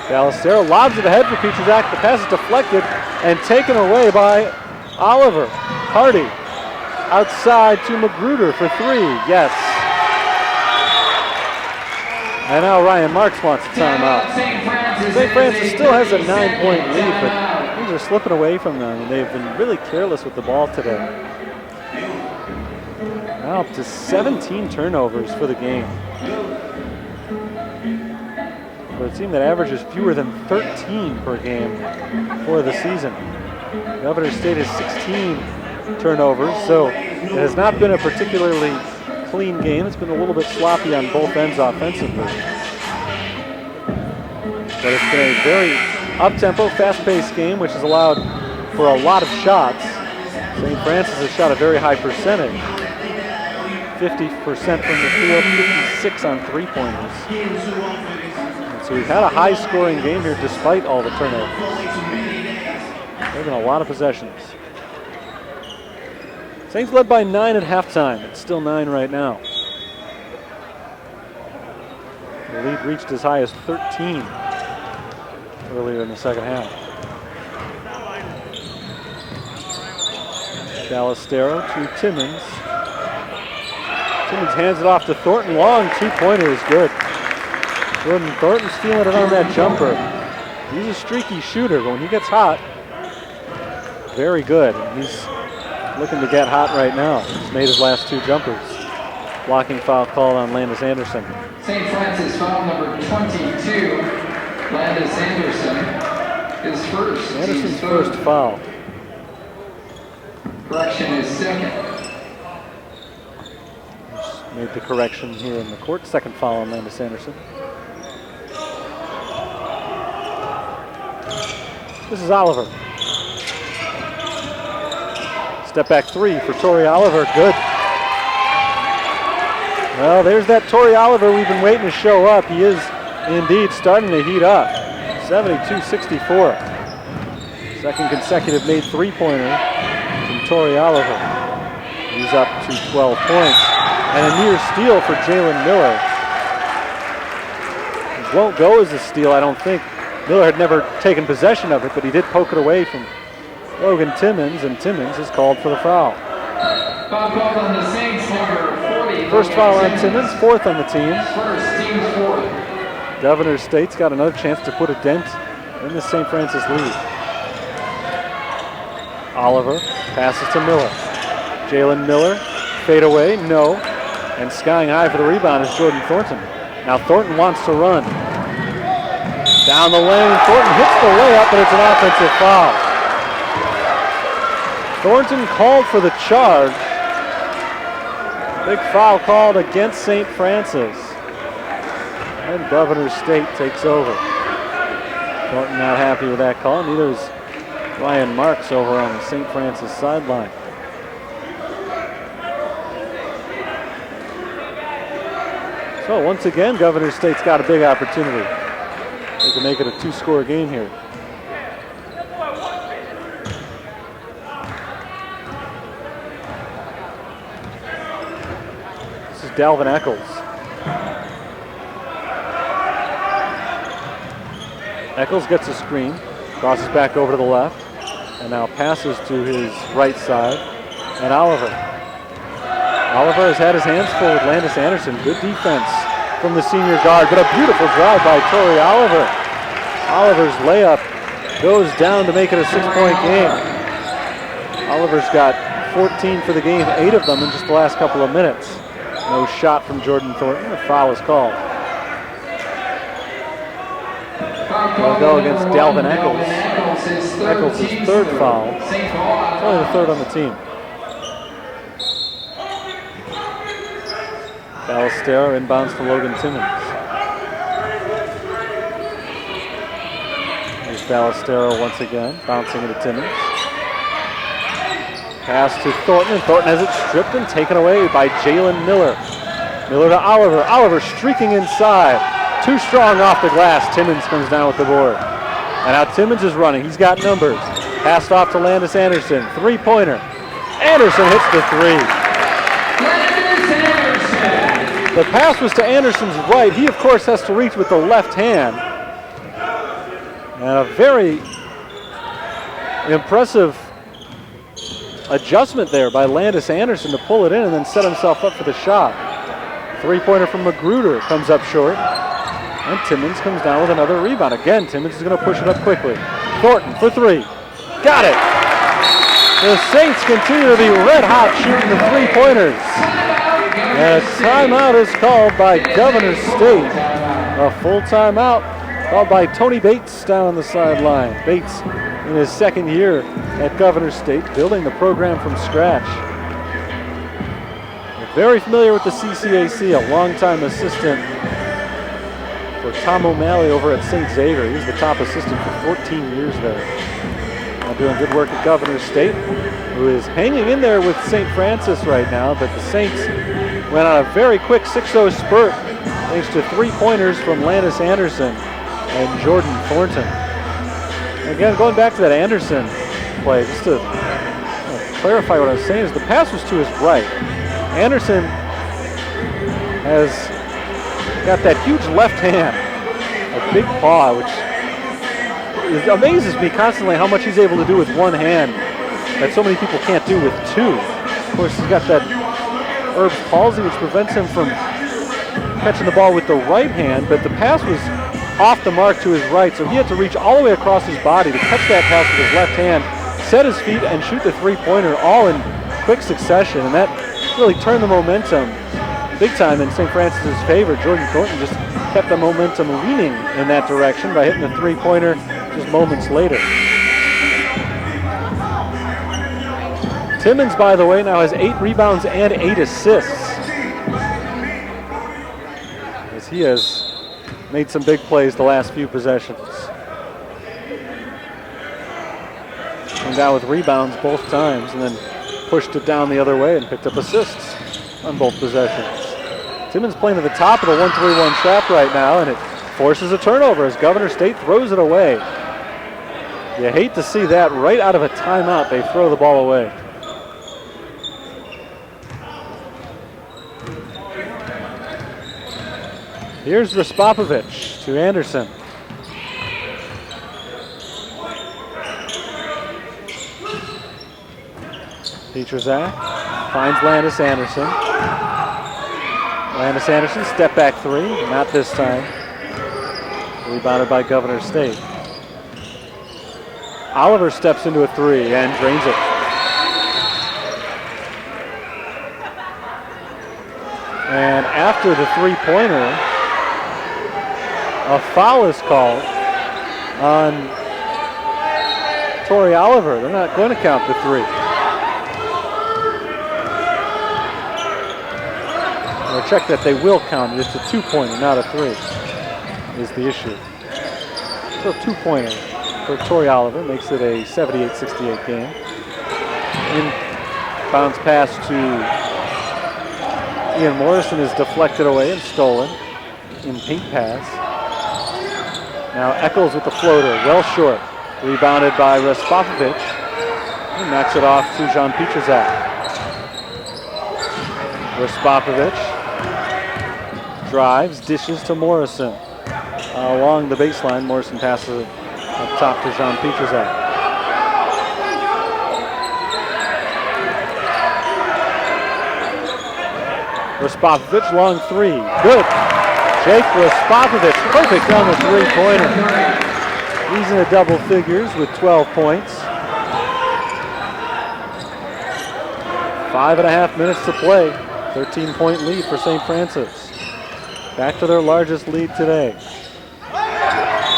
Ballestero lobs it ahead for Pichuzak. The pass is deflected and taken away by Oliver. Hardy outside to Magruder for 3. Yes. And now Ryan Marks wants a timeout. St. Francis still has a 9-point lead, but things are slipping away from them, and they've been really careless with the ball today. Now up to 17 turnovers for the game. For a team that averages fewer than 13 per game for the season. Governor State has 16 turnovers, so it has not been a particularly clean game. It's been a little bit sloppy on both ends offensively. But it's been a very up-tempo, fast-paced game, which has allowed for a lot of shots. St. Francis has shot a very high percentage. 50% from the field, 56 on three-pointers. So we've had a high-scoring game here despite all the turnovers. There have been a lot of possessions. Saints led by 9 at halftime. It's still 9 right now. The lead reached as high as 13 earlier in the second half. Ballestero to Timmons. Timmons hands it off to Thornton. Long two-pointer is good. Jordan Thornton's feeling it on that jumper. He's a streaky shooter, but when he gets hot, very good. And he's looking to get hot right now. He's made his last 2 jumpers. Blocking foul called on Landis Anderson. St. Francis foul number 22, Landis Anderson. His first. Anderson's first foul. Correction is second. Just made the correction here in the court. Second foul on Landis Anderson. This is Oliver. Step back 3 for Tori Oliver. Good. Well, there's that Torrey Oliver we've been waiting to show up. He is indeed starting to heat up. 72-64. Second consecutive made three-pointer from Torrey Oliver. He's up to 12 points. And a near steal for Jalen Miller. It won't go as a steal, I don't think. Miller had never taken possession of it, but he did poke it away from Logan Timmons, and Timmons is called for the foul. Foul called on the Saints, number 40. First foul on Timmons, fourth on the team. First, team's fourth. Governor State's got another chance to put a dent in the St. Francis lead. Oliver passes to Miller. Jalen Miller, fade away, no. And skying high for the rebound is Jordan Thornton. Now Thornton wants to run. Down the lane, Thornton hits the layup, but it's an offensive foul. Thornton called for the charge. Big foul called against St. Francis. And Governor State takes over. Thornton not happy with that call, neither is Ryan Marks over on the St. Francis sideline. So once again, Governor State's got a big opportunity. They can make it a two-score game here. This is Dalvin Eccles. Eccles gets a screen, crosses back over to the left, and now passes to his right side. And Oliver has had his hands full with Landis Anderson. Good defense from the senior guard, but a beautiful drive by Torrey Oliver. Oliver's layup goes down to make it a 6-point game. Oliver's got 14 for the game, 8 of them in just the last couple of minutes. No shot from Jordan Thornton. A foul is called. Will go against Dalvin Eccles. Eccles' third foul. It's only the third on the team. Ballestero inbounds to Logan Timmons. There's Ballestero once again, bouncing into Timmons. Pass to Thornton, and Thornton has it stripped and taken away by Jalen Miller. Miller to Oliver. Oliver streaking inside. Too strong off the glass. Timmons comes down with the board. And now Timmons is running. He's got numbers. Passed off to Landis Anderson. Three-pointer. Anderson hits the three. The pass was to Anderson's right. He, of course, has to reach with the left hand. And a very impressive adjustment there by Landis Anderson to pull it in and then set himself up for the shot. Three-pointer from Magruder comes up short. And Timmons comes down with another rebound. Again, Timmons is going to push it up quickly. Thornton for three. Got it. The Saints continue to be red hot shooting the three-pointers. And a timeout is called by Governor State. A full timeout called by Tony Bates down on the sideline. Bates in his second year at Governor State, building the program from scratch. You're very familiar with the CCAC, a longtime assistant for Tom O'Malley over at St. Xavier. He was the top assistant for 14 years there. Now doing good work at Governor State, who is hanging in there with St. Francis right now, but the Saints went on a very quick 6-0 spurt thanks to three-pointers from Landis Anderson and Jordan Thornton. Again, going back to that Anderson play, just to clarify what I was saying, is the pass was to his right. Anderson has got that huge left hand, a big paw, which amazes me constantly how much he's able to do with one hand that so many people can't do with two. Of course, he's got that Erb's palsy, which prevents him from catching the ball with the right hand, but the pass was off the mark to his right, so he had to reach all the way across his body to catch that pass with his left hand, set his feet, and shoot the three-pointer all in quick succession, and that really turned the momentum big time in St. Francis's favor. Jordan Thornton just kept the momentum leaning in that direction by hitting the three-pointer just moments later. Timmons, by the way, now has 8 rebounds and 8 assists, as he has made some big plays the last few possessions. Came down with rebounds both times and then pushed it down the other way and picked up assists on both possessions. Timmons playing to the top of the 1-3-1 trap right now, and it forces a turnover as Governor State throws it away. You hate to see that right out of a timeout. They throw the ball away. Here's Raspopovich to Anderson. Petrazak finds Landis Anderson. Landis Anderson, step back three, not this time. Rebounded by Governor State. Oliver steps into a three and drains it. And after the three-pointer, a foul is called on Tori Oliver. They're not going to count the three. Or check that they will count it. It's a two-pointer, not a three, is the issue. So a two-pointer for Tori Oliver makes it a 78-68 game. Inbounds pass to Ian Morrison is deflected away and stolen in paint pass. Now Eccles with the floater, well short. Rebounded by Raspopovich. He knocks it off to Jean Petrazak. Raspopovich drives, dishes to Morrison. Along the baseline, Morrison passes it up top to Jean Petrazak. Raspopovich, long three, good. Jake Raspopovich, perfect on the three-pointer. He's in the double figures with 12 points. 5.5 minutes to play. 13-point lead for St. Francis. Back to their largest lead today.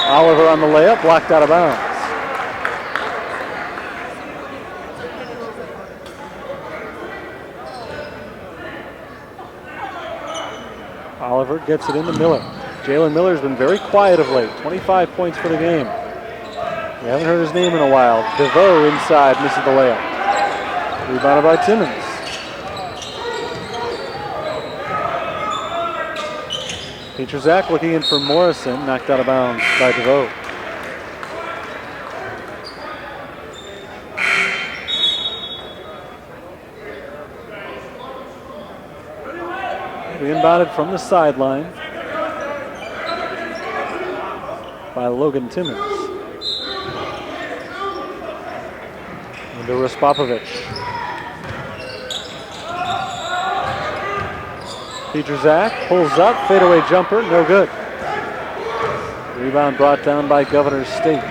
Oliver on the layup, blocked out of bounds. Oliver gets it into Miller. Jalen Miller's been very quiet of late. 25 points for the game. We haven't heard his name in a while. DeVoe inside, misses the layup. Rebounded by Timmons. Petrazak looking in for Morrison, knocked out of bounds by DeVoe. Inbounded from the sideline by Logan Timmons. Into Raspopovich. Petrazak pulls up, fadeaway jumper, no good. Rebound brought down by Governor State.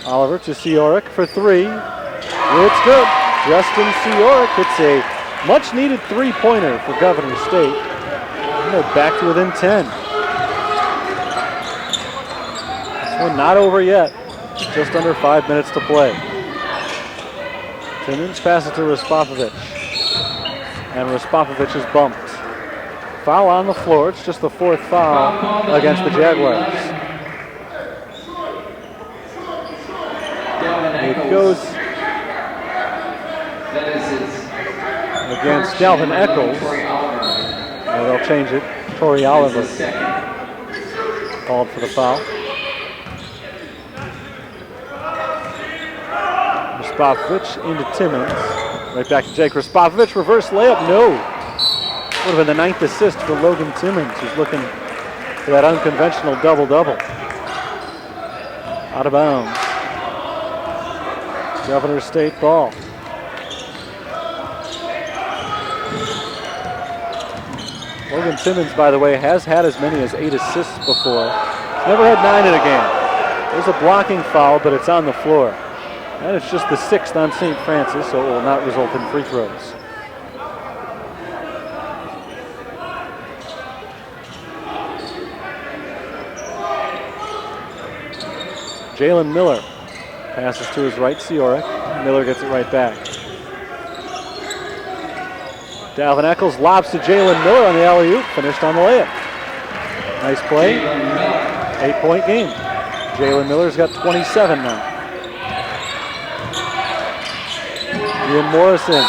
Oliver to Seoric for three. It's good. Justin Seoric hits a much-needed three-pointer for Governor State. And they're back to within 10. This one not over yet. Just under 5 minutes to play. Timmons passes to Raspopovich. And Raspopovich is bumped. Foul on the floor. It's just the fourth foul against the Jaguars. It goes against Dalvin Eccles. They'll change it. Tori Oliver called for the foul. Raspopovich into Timmons. Right back to Jake Raspopovich. Reverse layup, no. Would have been the 9th assist for Logan Timmons, who's looking for that unconventional double-double. Out of bounds. Governor State ball. Logan Timmons, by the way, has had as many as 8 assists before. He's never had 9 in a game. There's a blocking foul, but it's on the floor. And it's just the 6th on St. Francis, so it will not result in free throws. Jalen Miller passes to his right, Seoric. Miller gets it right back. Dalvin Eccles lobs to Jalen Miller on the alley-oop, finished on the layup. Nice play. 8-point game. Jalen Miller's got 27 now. Ian Morrison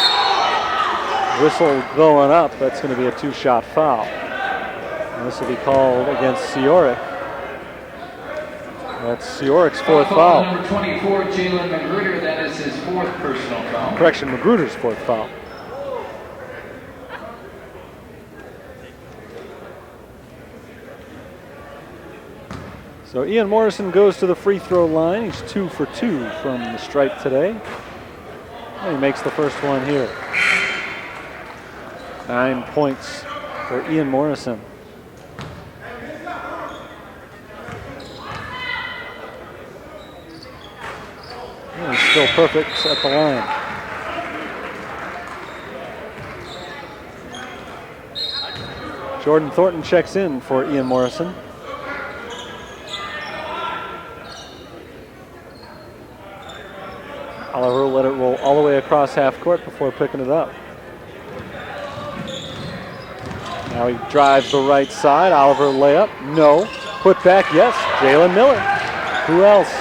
Whistle going up. That's going to be a 2-shot foul. And this will be called against Seoric. That's Seoric's 4th foul. Number 24, Jalen Magruder. That is his 4th personal foul. Correction, Magruder's 4th foul. So Ian Morrison goes to the free throw line. He's 2 for 2 from the stripe today. And he makes the first one here. 9 points for Ian Morrison. And he's still perfect at the line. Jordan Thornton checks in for Ian Morrison. Oliver let it roll all the way across half court before picking it up. Now he drives the right side. Oliver layup, no. Put back, yes. Jalen Miller. Who else?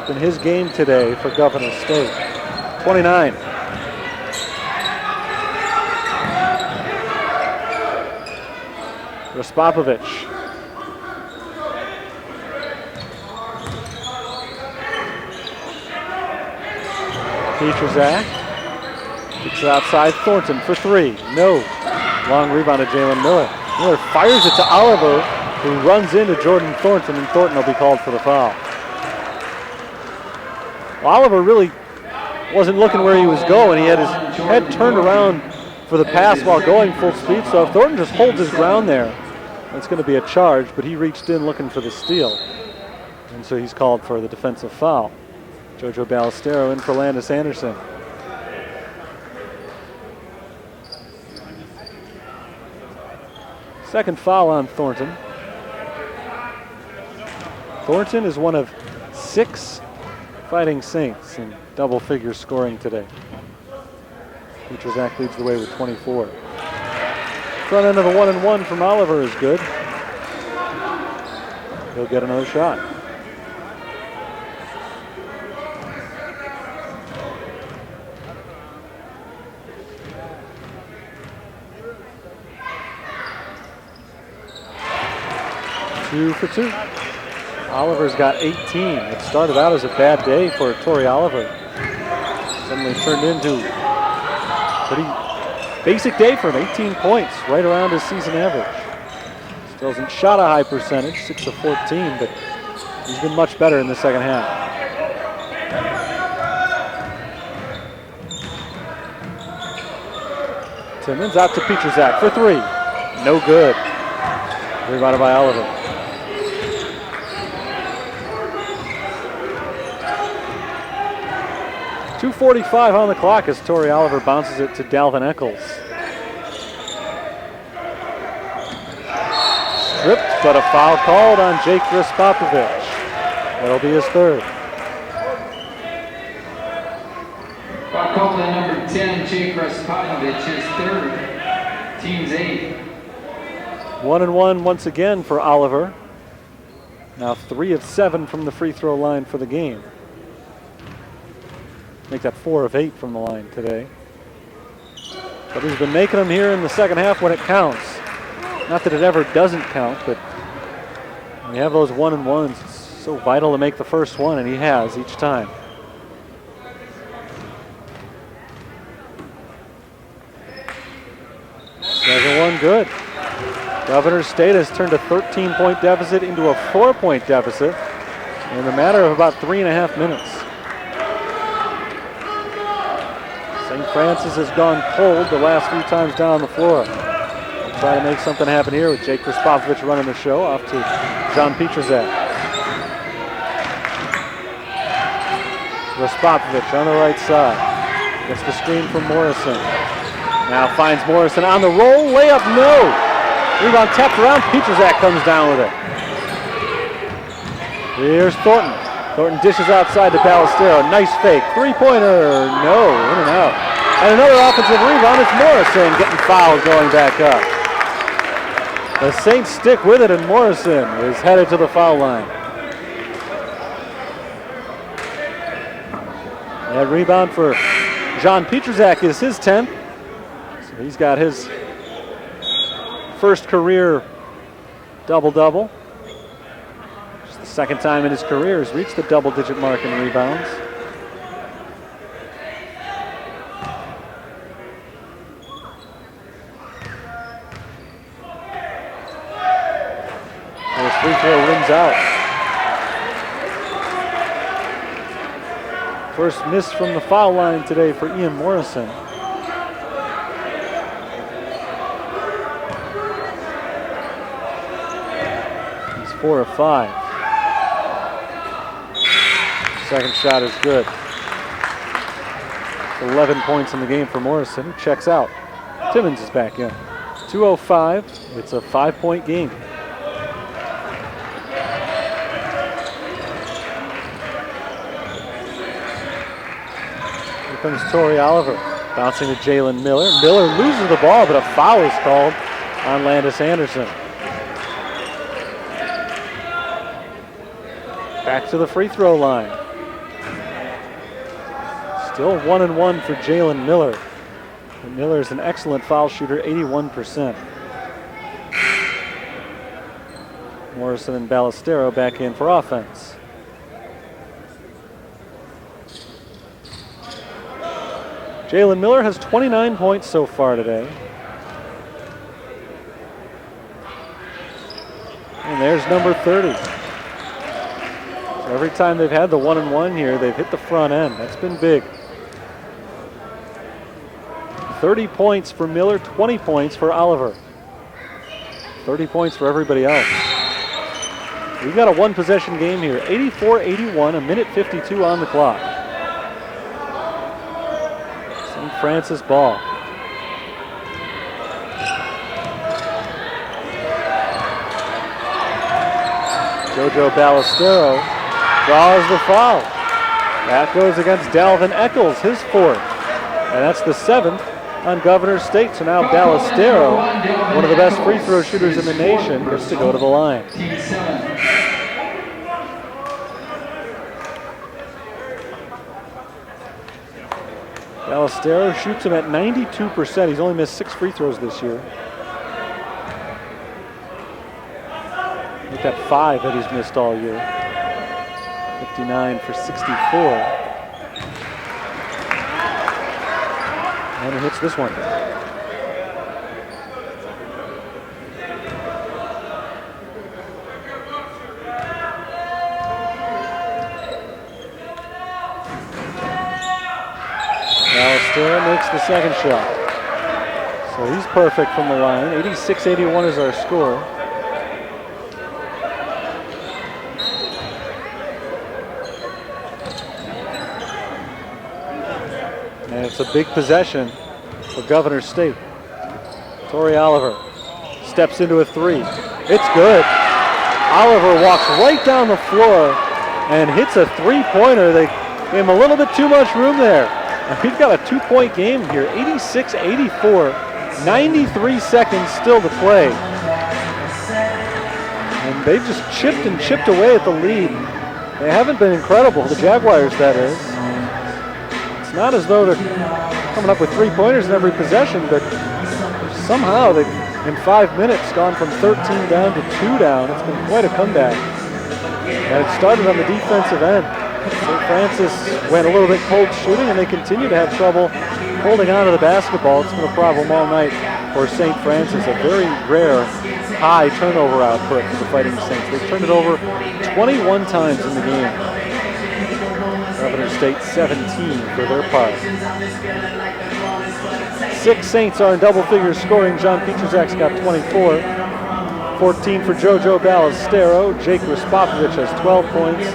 It's been his game today for Governor State. 29. Raspopovich. Petrozak. Kicks it outside. Thornton for 3. No. Long rebound to Jalen Miller. Miller fires it to Oliver, who runs into Jordan Thornton, and Thornton will be called for the foul. Well, Oliver really wasn't looking where he was going. He had his head turned around for the pass while going full speed, so if Thornton just holds his ground there, it's going to be a charge, but he reached in looking for the steal. And so he's called for the defensive foul. Jojo Ballestero in for Landis Anderson. Second foul on Thornton. Thornton is one of 6 Fighting Saints in double-figure scoring today. Petrozak leads the way with 24. Front end of the 1-and-1 from Oliver is good. He'll get another shot. Two for 2. Oliver's got 18. It started out as a bad day for Tori Oliver. Suddenly turned into a pretty basic day for him. 18 points, right around his season average. Still hasn't shot a high percentage, 6 of 14, but he's been much better in the second half. Timmons out to Petrozak for 3. No good. Rebounded by Oliver. 2:45 on the clock as Tori Oliver bounces it to Dalvin Eccles. Stripped, but a foul called on Jake Raspopovich. That'll be his 3rd. Foul called on number 10, Jake Raspopovich, his 3rd. Team's 8. 1-and-1 once again for Oliver. Now 3 of 7 from the free throw line for the game. Make that 4 of 8 from the line today. But he's been making them here in the second half when it counts. Not that it ever doesn't count, but when you have those 1-and-1s, it's so vital to make the first one, and he has each time. Second one good. Governor State has turned a 13-point deficit into a 4-point deficit in a matter of about 3.5 minutes. St. Francis has gone cold the last few times down the floor. We'll try to make something happen here with Jake Raspopovich running the show off to John Petrozak. Raspopovich on the right side. Gets the screen from Morrison. Now finds Morrison on the roll. Layup, no. Rebound tapped around. Petrozak comes down with it. Here's Thornton. Thornton dishes outside to Ballestero. Nice fake. 3-pointer. No. In and out. And another offensive rebound. It's Morrison getting fouled going back up. The Saints stick with it, and Morrison is headed to the foul line. That rebound for John Petrozak is his 10th. He's got his first career double-double. It's the second time in his career he's reached the double-digit mark in rebounds. And his free throw rims out. First miss from the foul line today for Ian Morrison. He's 4 of 5. Second shot is good. 11 points in the game for Morrison. Checks out. Timmons is back in. 2:05. It's a 5-point game. Comes Tori Oliver, bouncing to Jalen Miller. Miller loses the ball, but a foul is called on Landis Anderson. Back to the free throw line. Still 1-1 for Jalen Miller. And Miller is an excellent foul shooter, 81%. Morrison and Ballestero back in for offense. Jalen Miller has 29 points so far today. And there's number 30. So every time they've had the 1-1 here, they've hit the front end. That's been big. 30 points for Miller, 20 points for Oliver. 30 points for everybody else. We've got a one-possession game here. 84-81, a minute 52 on the clock. Francis ball. JoJo Ballestero draws the foul. That goes against Dalvin Eccles, his 4th. And that's the 7th on Governor State. So now Ballestero, one of the best free throw shooters in the nation, gets to go to the line. Ballestero shoots him at 92%. He's only missed 6 free throws this year. Look at 5 that he's missed all year. 59 for 64. And he hits this one. Ballestero makes the second shot. So he's perfect from the line. 86-81 is our score. And it's a big possession for Governor State. Tori Oliver steps into a 3. It's good. Oliver walks right down the floor and hits a 3-pointer. They gave him a little bit too much room there. He's got a 2-point game here, 86-84, 93 seconds still to play. And they've just chipped away at the lead. They haven't been incredible, the Jaguars, that is. It's not as though they're coming up with 3-pointers in every possession, but somehow they've, in 5 minutes, gone from 13 down to 2 down. It's been quite a comeback. And it started on the defensive end. St. Francis went a little bit cold shooting, and they continue to have trouble holding on to the basketball. It's been a problem all night for St. Francis, a very rare high turnover output for the Fighting Saints. They've turned it over 21 times in the game. Governor State 17 for their part. 6 Saints are in double figures scoring. John Pietrzak's got 24. 14 for JoJo Ballestero. Jake Raspopovich has 12 points.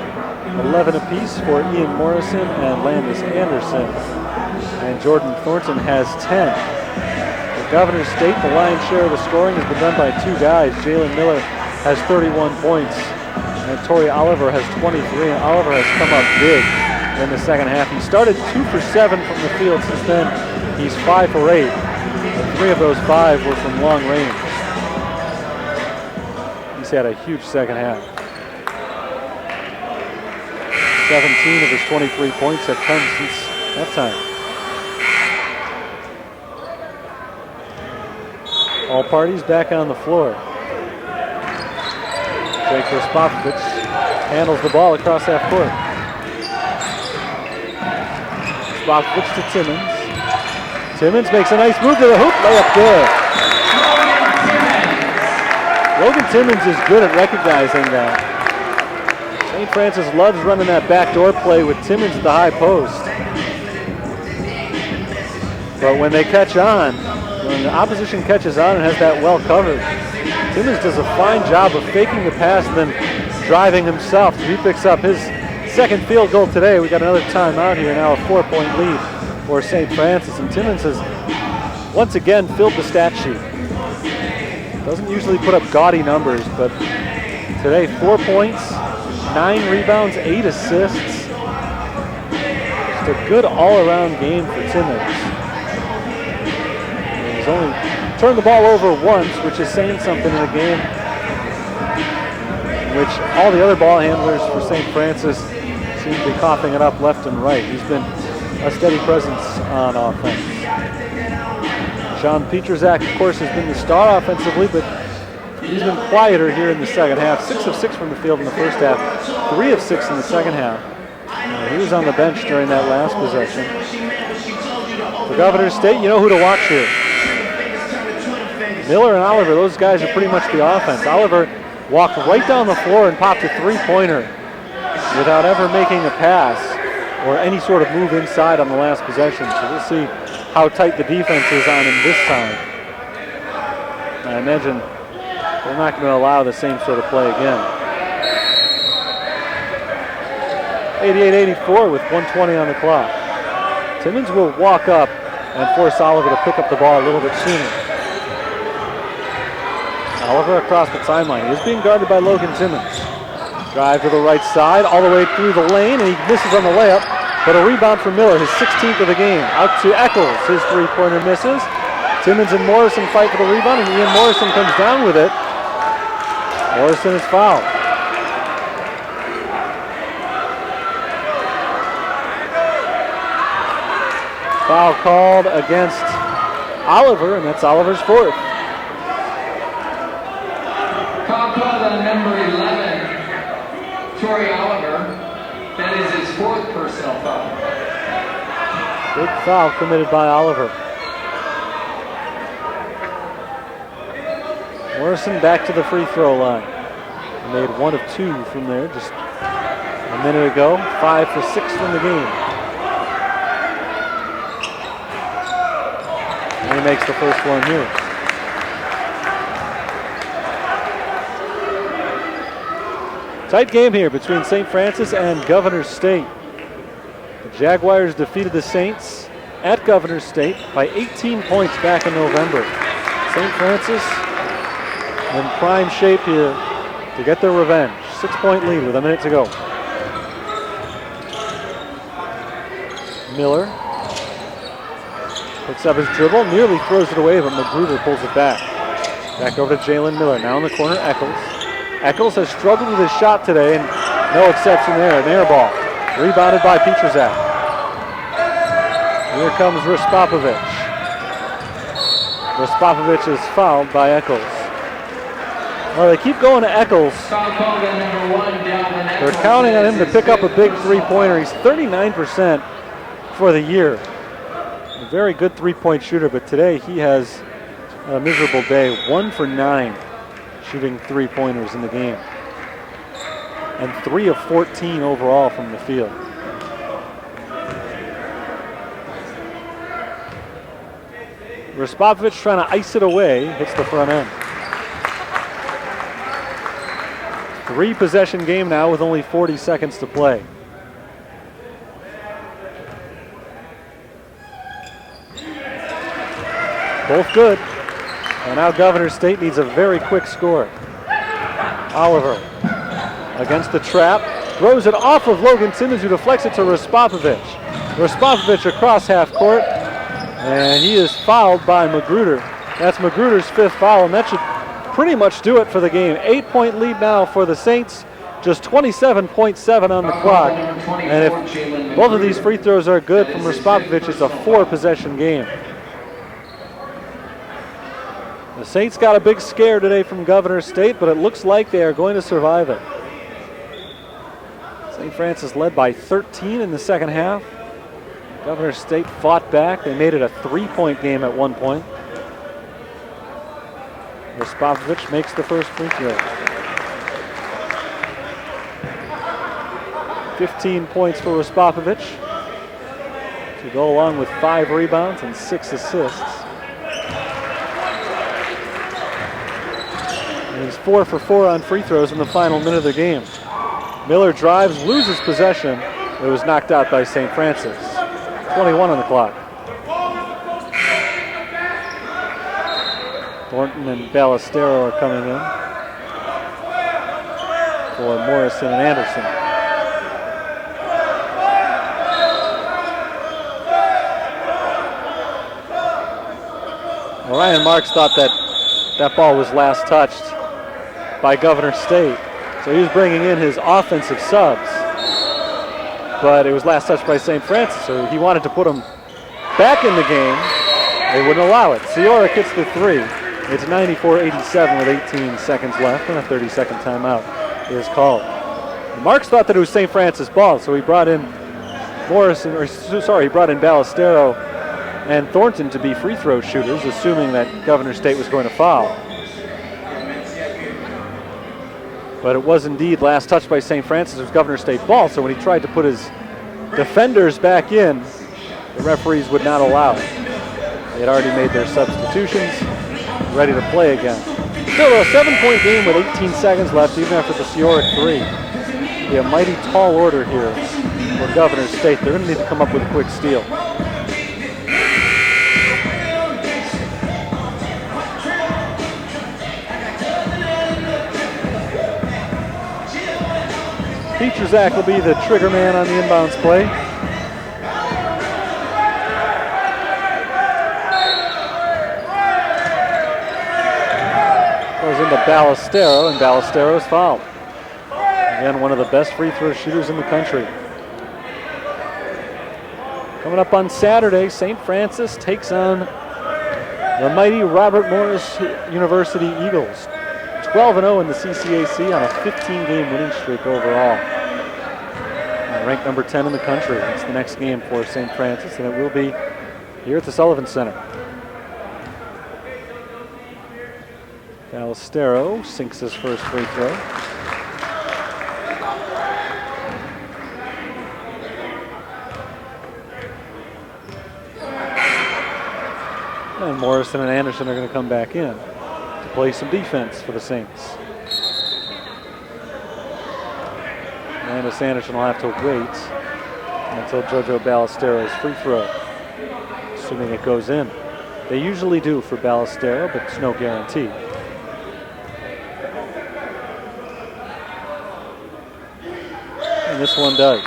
11 apiece for Ian Morrison and Landis Anderson. And Jordan Thornton has 10. For Governor State, the lion's share of the scoring has been done by 2 guys. Jalen Miller has 31 points, and Tori Oliver has 23. And Oliver has come up big in the second half. He started 2 for 7 from the field. Since then, he's 5 for 8. And 3 of those 5 were from long range. He's had a huge second half. 17 of his 23 points have come since halftime. All parties back on the floor. Jake Respopovich handles the ball across half court. Respopovich to Timmons. Timmons makes a nice move to the hoop. Layup good. Logan Timmons is good at recognizing that. St. Francis loves running that backdoor play with Timmons at the high post. But when they catch on, when the opposition catches on and has that well covered, Timmons does a fine job of faking the pass and then driving himself. He picks up his second field goal today. We got another timeout here, now a 4-point lead for St. Francis. And Timmons has once again filled the stat sheet. Doesn't usually put up gaudy numbers, but today 4 points, 9 rebounds, 8 assists. Just a good all-around game for Timmons. He's only turned the ball over once, which is saying something in a game in which all the other ball handlers for St. Francis seem to be coughing it up left and right. He's been a steady presence on offense. Sean Pietrzak, of course, has been the star offensively, but he's been quieter here in the second half. 6 of 6 from the field in the first half, 3 of 6 in the second half. He was on the bench during that last possession. For Governor State, you know who to watch here. Miller and Oliver, those guys are pretty much the offense. Oliver walked right down the floor and popped a three-pointer without ever making a pass or any sort of move inside on the last possession. So we'll see how tight the defense is on him this time. I imagine they're not going to allow the same sort of play again. 88-84 with 1:20 on the clock. Timmons will walk up and force Oliver to pick up the ball a little bit sooner. Oliver across the timeline. He is being guarded by Logan Timmons. Drive to the right side, all the way through the lane, and he misses on the layup. But a rebound for Miller, his 16th of the game. Out to Eccles, his three-pointer misses. Timmons and Morrison fight for the rebound, and Ian Morrison comes down with it. Morrison is fouled. Foul called against Oliver, and that's Oliver's fourth. Foul called on number 11, Torrey Oliver. That is his fourth personal foul. Big foul committed by Oliver. Morrison back to the free throw line. He made 1 of 2 from there just a minute ago. 5 for 6 from the game. And he makes the first one here. Tight game here between St. Francis and Governor State. The Jaguars defeated the Saints at Governor State by 18 points back in November. St. Francis in prime shape here to get their revenge. 6-point lead with a minute to go. Miller picks up his dribble, nearly throws it away, but Magruder pulls it back. Back over to Jalen Miller. Now in the corner, Eccles. Eccles has struggled with his shot today, and no exception there. An air ball. Rebounded by Pietrzak. Here comes Respopovich. Respopovich is fouled by Eccles. Well, they keep going to Eccles. They're counting on him to pick up a big three-pointer. He's 39% for the year. A very good three-point shooter, but today he has a miserable day. 1 for 9 shooting three-pointers in the game. And 3 of 14 overall from the field. Respopovich trying to ice it away, hits the front end. 3-possession game now with only 40 seconds to play. Both good. And now Governor State needs a very quick score. Oliver against the trap. Throws it off of Logan Timmons, who deflects it to Respopovich. Respopovich across half court. And he is fouled by Magruder. That's Magruder's 5th foul, and that should pretty much do it for the game. 8-point lead now for the Saints. Just 27.7 on the clock. And if both of these free throws are good from Respopovich, it's a 4-possession game. The The Saints got a big scare today from Governor State, but it looks like they are going to survive it. St. Francis led by 13 in the second half. Governor State fought back. They made it a 3-point game at one point. Raspovich makes the first free throw. 15 points for Raspovich to go along with 5 rebounds and 6 assists. And he's 4 for 4 on free throws in the final minute of the game. Miller drives, loses possession. It was knocked out by St. Francis. 21 on the clock. Thornton and Ballestero are coming in for Morrison and Anderson. Well, Ryan Marks thought that ball was last touched by Governor State. So he was bringing in his offensive subs. But it was last touched by St. Francis, so he wanted to put him back in the game. They wouldn't allow it. Ciora gets the 3. It's 94-87 with 18 seconds left, and a 30-second timeout is called. Marks thought that it was St. Francis ball, so he brought in he brought in Ballestero and Thornton to be free throw shooters, assuming that Governor State was going to foul. But it was indeed last touched by St. Francis. It was Governor State ball, so when he tried to put his defenders back in, the referees would not allow it. They had already made their substitutions, ready to play again. Still a 7-point game with 18 seconds left, even after the Cioric 3. It'll be a mighty tall order here for Governor State. They're going to need to come up with a quick steal. Zach will be the trigger man on the inbounds play. Goes into Ballestero, and Ballestero is fouled. Again, one of the best free throw shooters in the country. Coming up on Saturday, St. Francis takes on the mighty Robert Morris University Eagles. 12-0 in the CCAC on a 15-game winning streak overall. Ranked number 10 in the country. That's the next game for St. Francis, and it will be here at the Sullivan Center. Ballestero sinks his first free throw. And Morrison and Anderson are going to come back in to play some defense for the Saints. Landis Anderson will have to wait until JoJo Ballestero's free throw, assuming it goes in. They usually do for Ballestero, but it's no guarantee. And this one does.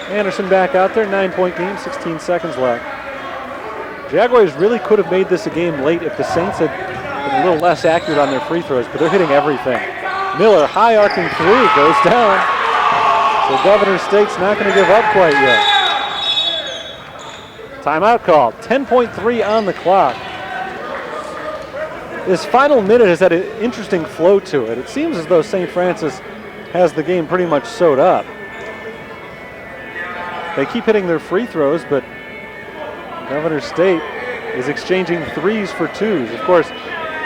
Anderson back out there, 9-point game, 16 seconds left. Jaguars really could have made this a game late if the Saints had been a little less accurate on their free throws, but they're hitting everything. Miller, high arcing 3, goes down. So Governor State's not going to give up quite yet. Timeout called. 10.3 on the clock. This final minute has had an interesting flow to it. It seems as though St. Francis has the game pretty much sewed up. They keep hitting their free throws, but Governor State is exchanging 3s for 2s. Of course,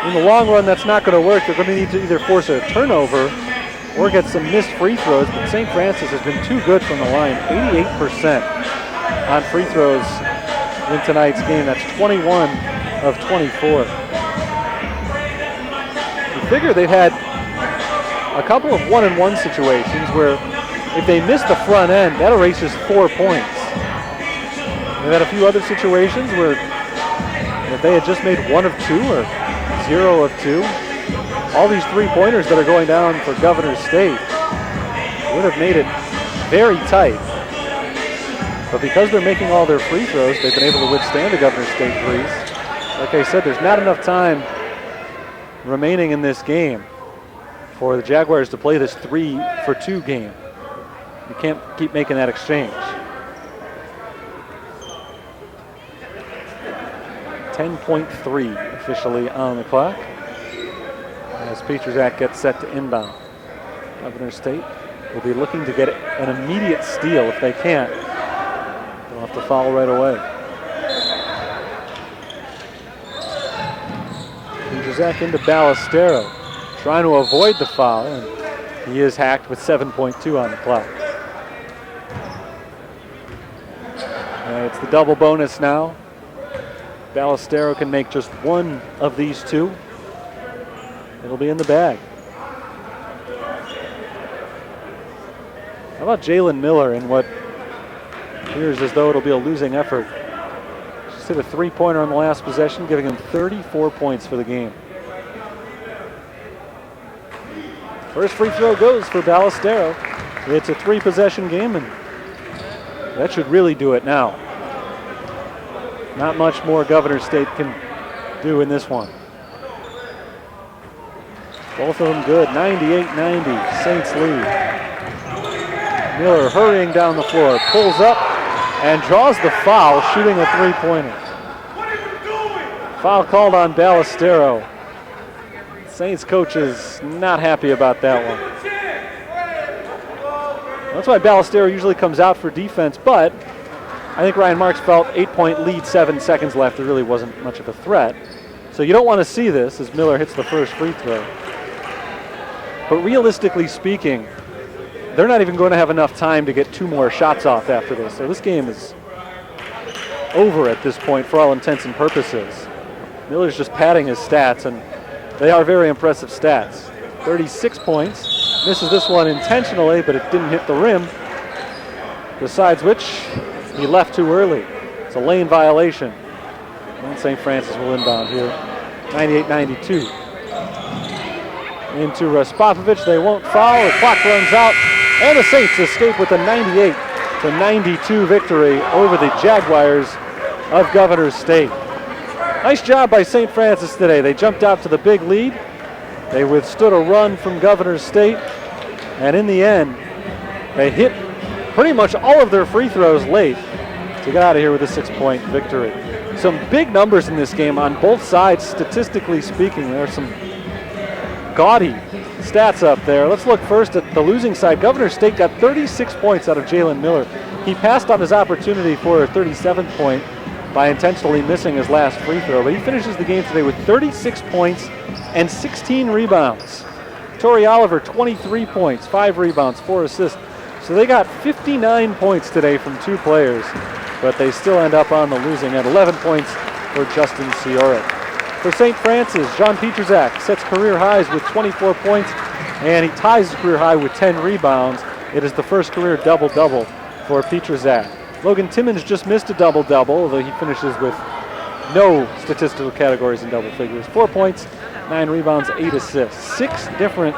in the long run, that's not going to work. They're going to need to either force a turnover or get some missed free throws, but St. Francis has been too good from the line. 88% on free throws in tonight's game. That's 21 of 24. You figure they've had a couple of 1-and-1 situations where if they miss the front end, that erases 4 points. They've had a few other situations where if they had just made 1 of 2 or 0 of 2, all these 3-pointers that are going down for Governor State would have made it very tight. But because they're making all their free throws, they've been able to withstand the Governor State 3s. Like I said, there's not enough time remaining in this game for the Jaguars to play this 3-for-2 game. You can't keep making that exchange. 10.3 officially on the clock as Petruzak gets set to inbound. Governor State will be looking to get an immediate steal. If they can't, they'll have to foul right away. Petruzak into Ballestero, trying to avoid the foul, and he is hacked with 7.2 on the clock. It's the double bonus now. Ballestero can make just one of these two. It'll be in the bag. How about Jalen Miller in what appears as though it'll be a losing effort? Just hit a three-pointer on the last possession, giving him 34 points for the game. First free throw goes for Ballestero. It's a three-possession game, and that should really do it now. Not much more Governor State can do in this one. Both of them good, 98-90, Saints lead. Miller hurrying down the floor, pulls up and draws the foul, shooting a three-pointer. Foul called on Ballestero. Saints coach is not happy about that one. That's why Ballestero usually comes out for defense, but I think Ryan Marks felt 8-point lead, 7 seconds left. There really wasn't much of a threat. So you don't want to see this as Miller hits the first free throw. But realistically speaking, they're not even going to have enough time to get 2 more shots off after this. So this game is over at this point for all intents and purposes. Miller's just padding his stats, and they are very impressive stats. 36 points. Misses this one intentionally, but it didn't hit the rim. Besides which, he left too early. It's a lane violation. And St. Francis will inbound here. 98-92. Into Raspopovich. They won't foul. The clock runs out. And the Saints escape with a 98-92 victory over the Jaguars of Governor State. Nice job by St. Francis today. They jumped out to the big lead. They withstood a run from Governor State. And in the end, they hit pretty much all of their free throws late to get out of here with a 6-point victory. Some big numbers in this game on both sides, statistically speaking. There are some gaudy stats up there. Let's look first at the losing side. Governor State got 36 points out of Jalen Miller. He passed on his opportunity for a 37-point by intentionally missing his last free throw, but he finishes the game today with 36 points and 16 rebounds. Torrey Oliver, 23 points, 5 rebounds, 4 assists. So they got 59 points today from 2 players, but they still end up on the losing end. 11 points for Justin Cioric. For St. Francis, John Petruzak sets career highs with 24 points, and he ties his career high with 10 rebounds. It is the first career double-double for Petruzak. Logan Timmons just missed a double-double, although he finishes with no statistical categories in double figures. 4 points, 9 rebounds, 8 assists. 6 different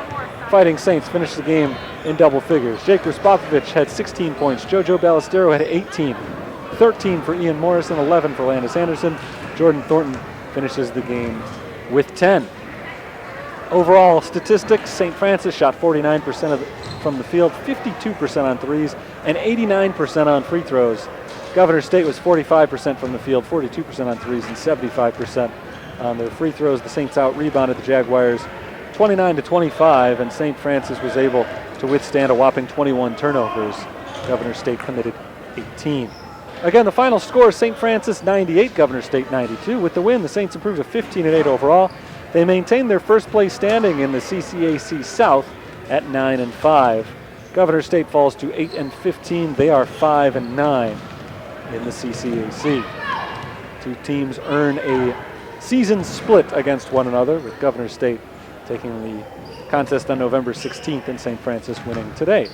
Fighting Saints finished the game in double figures. Jake Raspopovich had 16 points. Jojo Ballestero had 18. 13 for Ian Morrison, 11 for Landis Anderson. Jordan Thornton finishes the game with 10. Overall statistics, St. Francis shot 49% from the field, 52% on threes, and 89% on free throws. Governor State was 45% from the field, 42% on threes, and 75% on their free throws. The Saints out-rebounded the Jaguars 29-25, and St. Francis was able to withstand a whopping 21 turnovers. Governor State committed 18. Again, the final score, St. Francis 98, Governor State 92. With the win, the Saints improved to 15-8 overall. They maintained their first place standing in the CCAC South at 9-5. Governor State falls to 8-15. They are 5-9 in the CCAC. 2 teams earn a season split against one another, with Governor State taking the contest on November 16th and St. Francis winning today.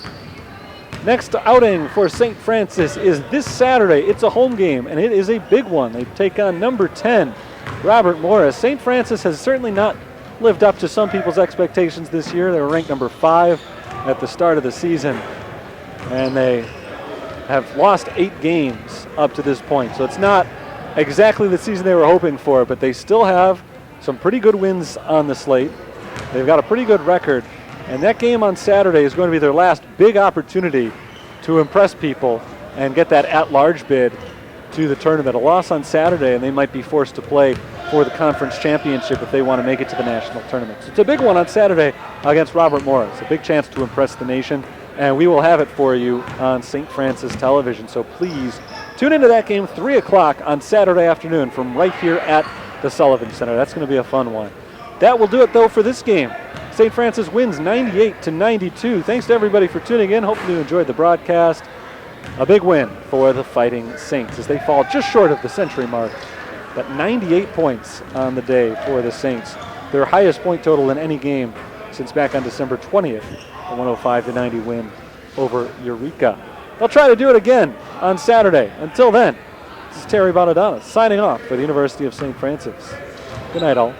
Next outing for St. Francis is this Saturday. It's a home game, and it is a big one. They take on number 10, Robert Morris. St. Francis has certainly not lived up to some people's expectations this year. They were ranked number 5 at the start of the season, and they have lost 8 games up to this point. So it's not exactly the season they were hoping for, but they still have some pretty good wins on the slate. They've got a pretty good record, and that game on Saturday is going to be their last big opportunity to impress people and get that at-large bid to the tournament. A loss on Saturday, and they might be forced to play for the conference championship if they want to make it to the national tournament. So it's a big one on Saturday against Robert Morris. A big chance to impress the nation, and we will have it for you on St. Francis television. So please tune into that game, 3 o'clock on Saturday afternoon from right here at the Sullivan Center. That's going to be a fun one. That will do it, though, for this game. St. Francis wins 98-92. Thanks to everybody for tuning in. Hopefully you enjoyed the broadcast. A big win for the Fighting Saints as they fall just short of the century mark. But 98 points on the day for the Saints. Their highest point total in any game since back on December 20th, a 105-90 win over Eureka. They'll try to do it again on Saturday. Until then, this is Terry Bonadonna signing off for the University of St. Francis. Good night, all.